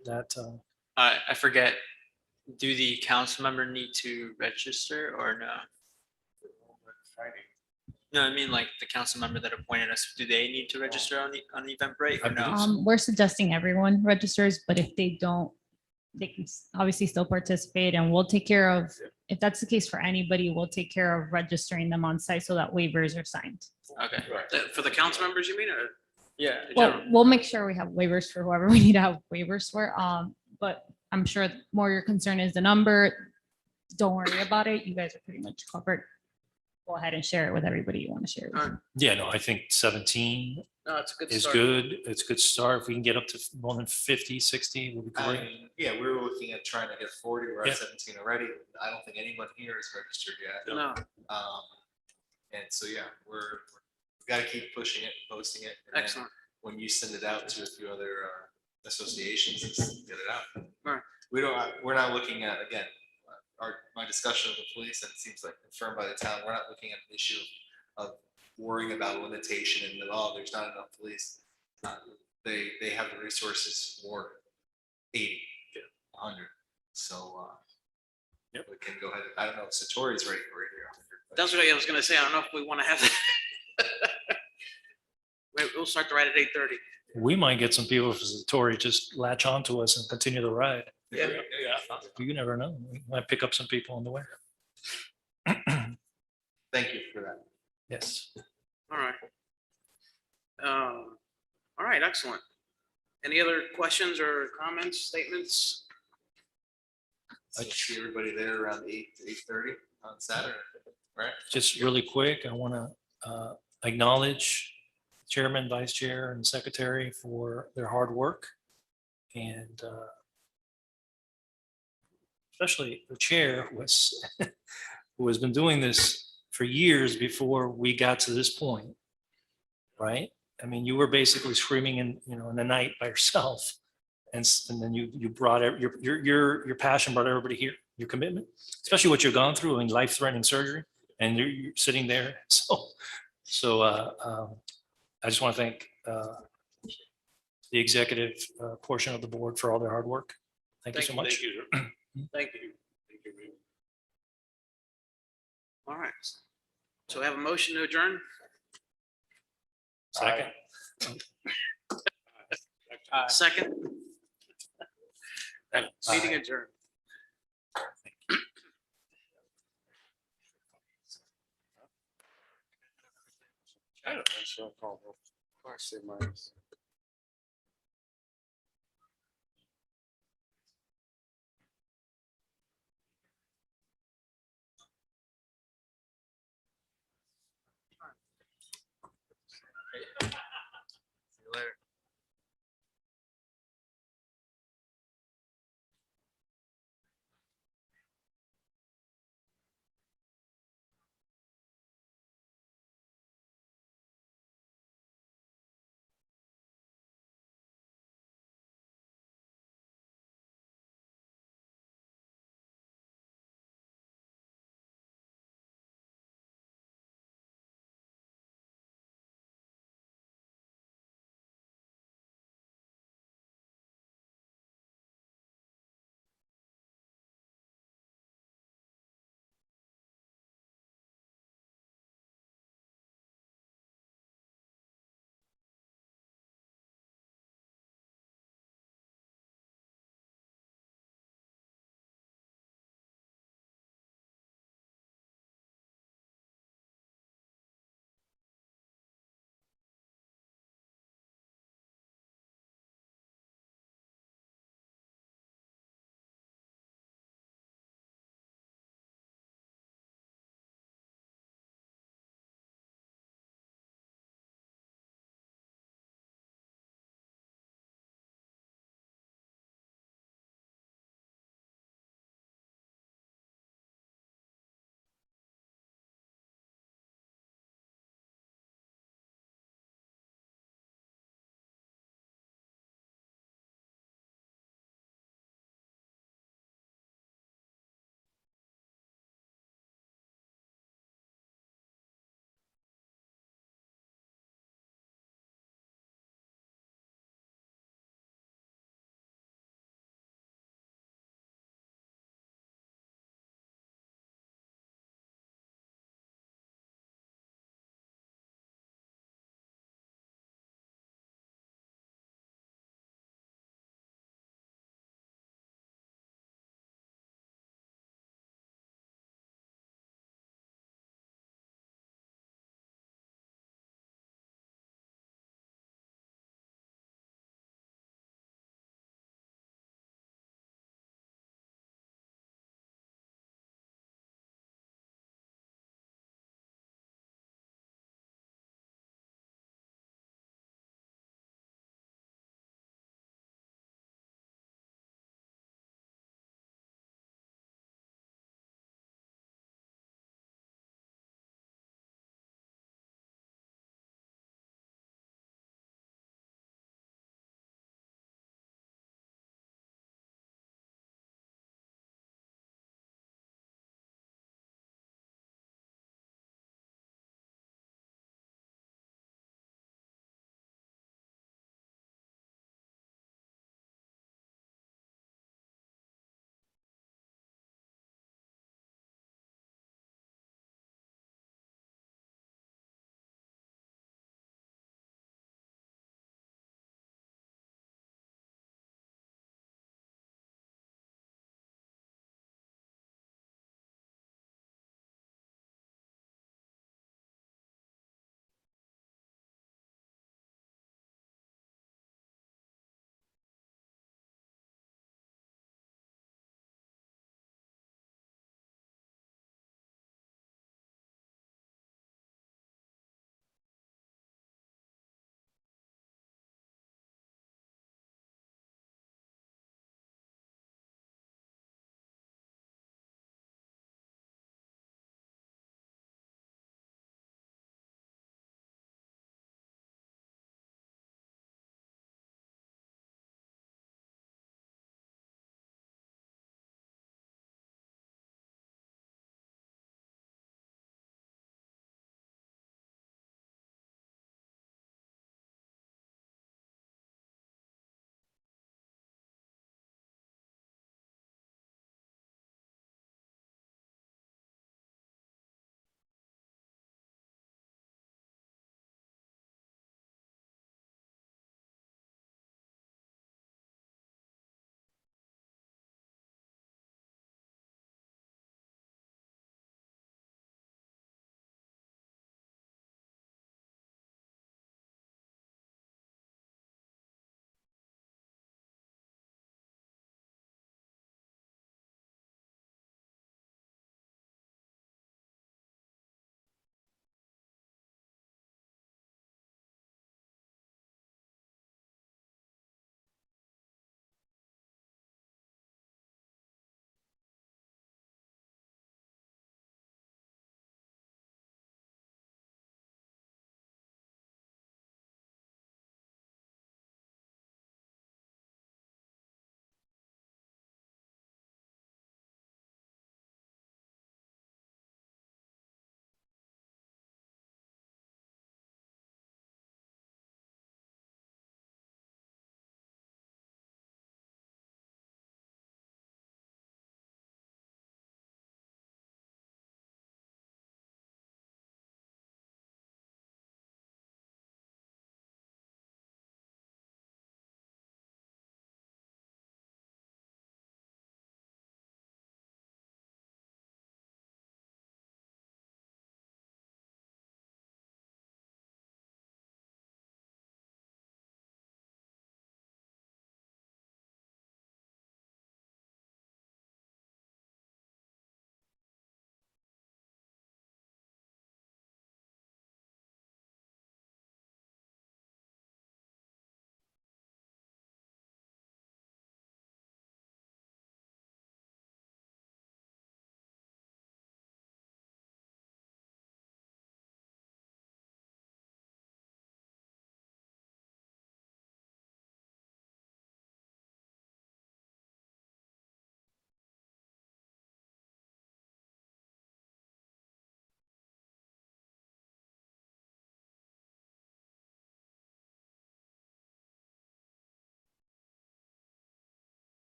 I forget, do the council member need to register or no? No, I mean like the council member that appointed us, do they need to register on the Eventbrite I or no? believe so. We're suggesting everyone registers, but if they don't, they can obviously still participate and we'll take care of, if that's the case for anybody, we'll take care of registering them on site so that waivers are signed. Okay, Right. For the council members, you mean, or? Yeah. Well, we'll make sure we have waivers for whoever we need to have waivers for. But I'm sure more your concern is the number. Don't worry about it. You guys are pretty much covered. Go ahead and share it with everybody you want to share it with. Yeah, no, I think 17 No, it's a good is start. good. It's a good start. If we can get up to more than 50, 60, would be I great. mean, yeah, we were looking at trying to get 40, we're Yeah. at 17 already. I don't think anyone here is registered yet. No, And so, yeah, we've got to keep pushing it, posting it. and then excellent. When you send it out to a few other associations, just get it out. Right. We're not looking at, again, my discussion with the police, and it seems like confirmed by the town, we're not looking at an issue of worrying about limitation and that, there's not enough police. They have the resources for 80, 100. So, we can go ahead. I don't know if Satori's ready for it here. That's what I was gonna say. I don't know if we want to have that. We'll start the ride at 8:30. We might get some people from Satori just latch on to us and continue the ride. Yeah. You never know. We might pick up some people on the way. Thank you for that. Yes. All right. All right, excellent. Any other questions or comments, statements? So see everybody there around 8 to 8:30 on Saturday, right? Just really quick, I want to acknowledge Chairman, Vice Chair, and Secretary for their hard work. And especially the chair who has been doing this for years before we got to this point, right? I mean, you were basically screaming in the night by yourself. And then you brought your passion brought everybody here, your commitment, especially what you've gone through in life-threatening surgery, and you're sitting there. So I just want to thank the executive portion of the board for all their hard work. Thank you so much. Thank you, sir. Thank you. Thank you, man. All right. So we have a motion to adjourn. Second. Second. Meeting adjourned. I don't know, sure, call, bro. I say mine.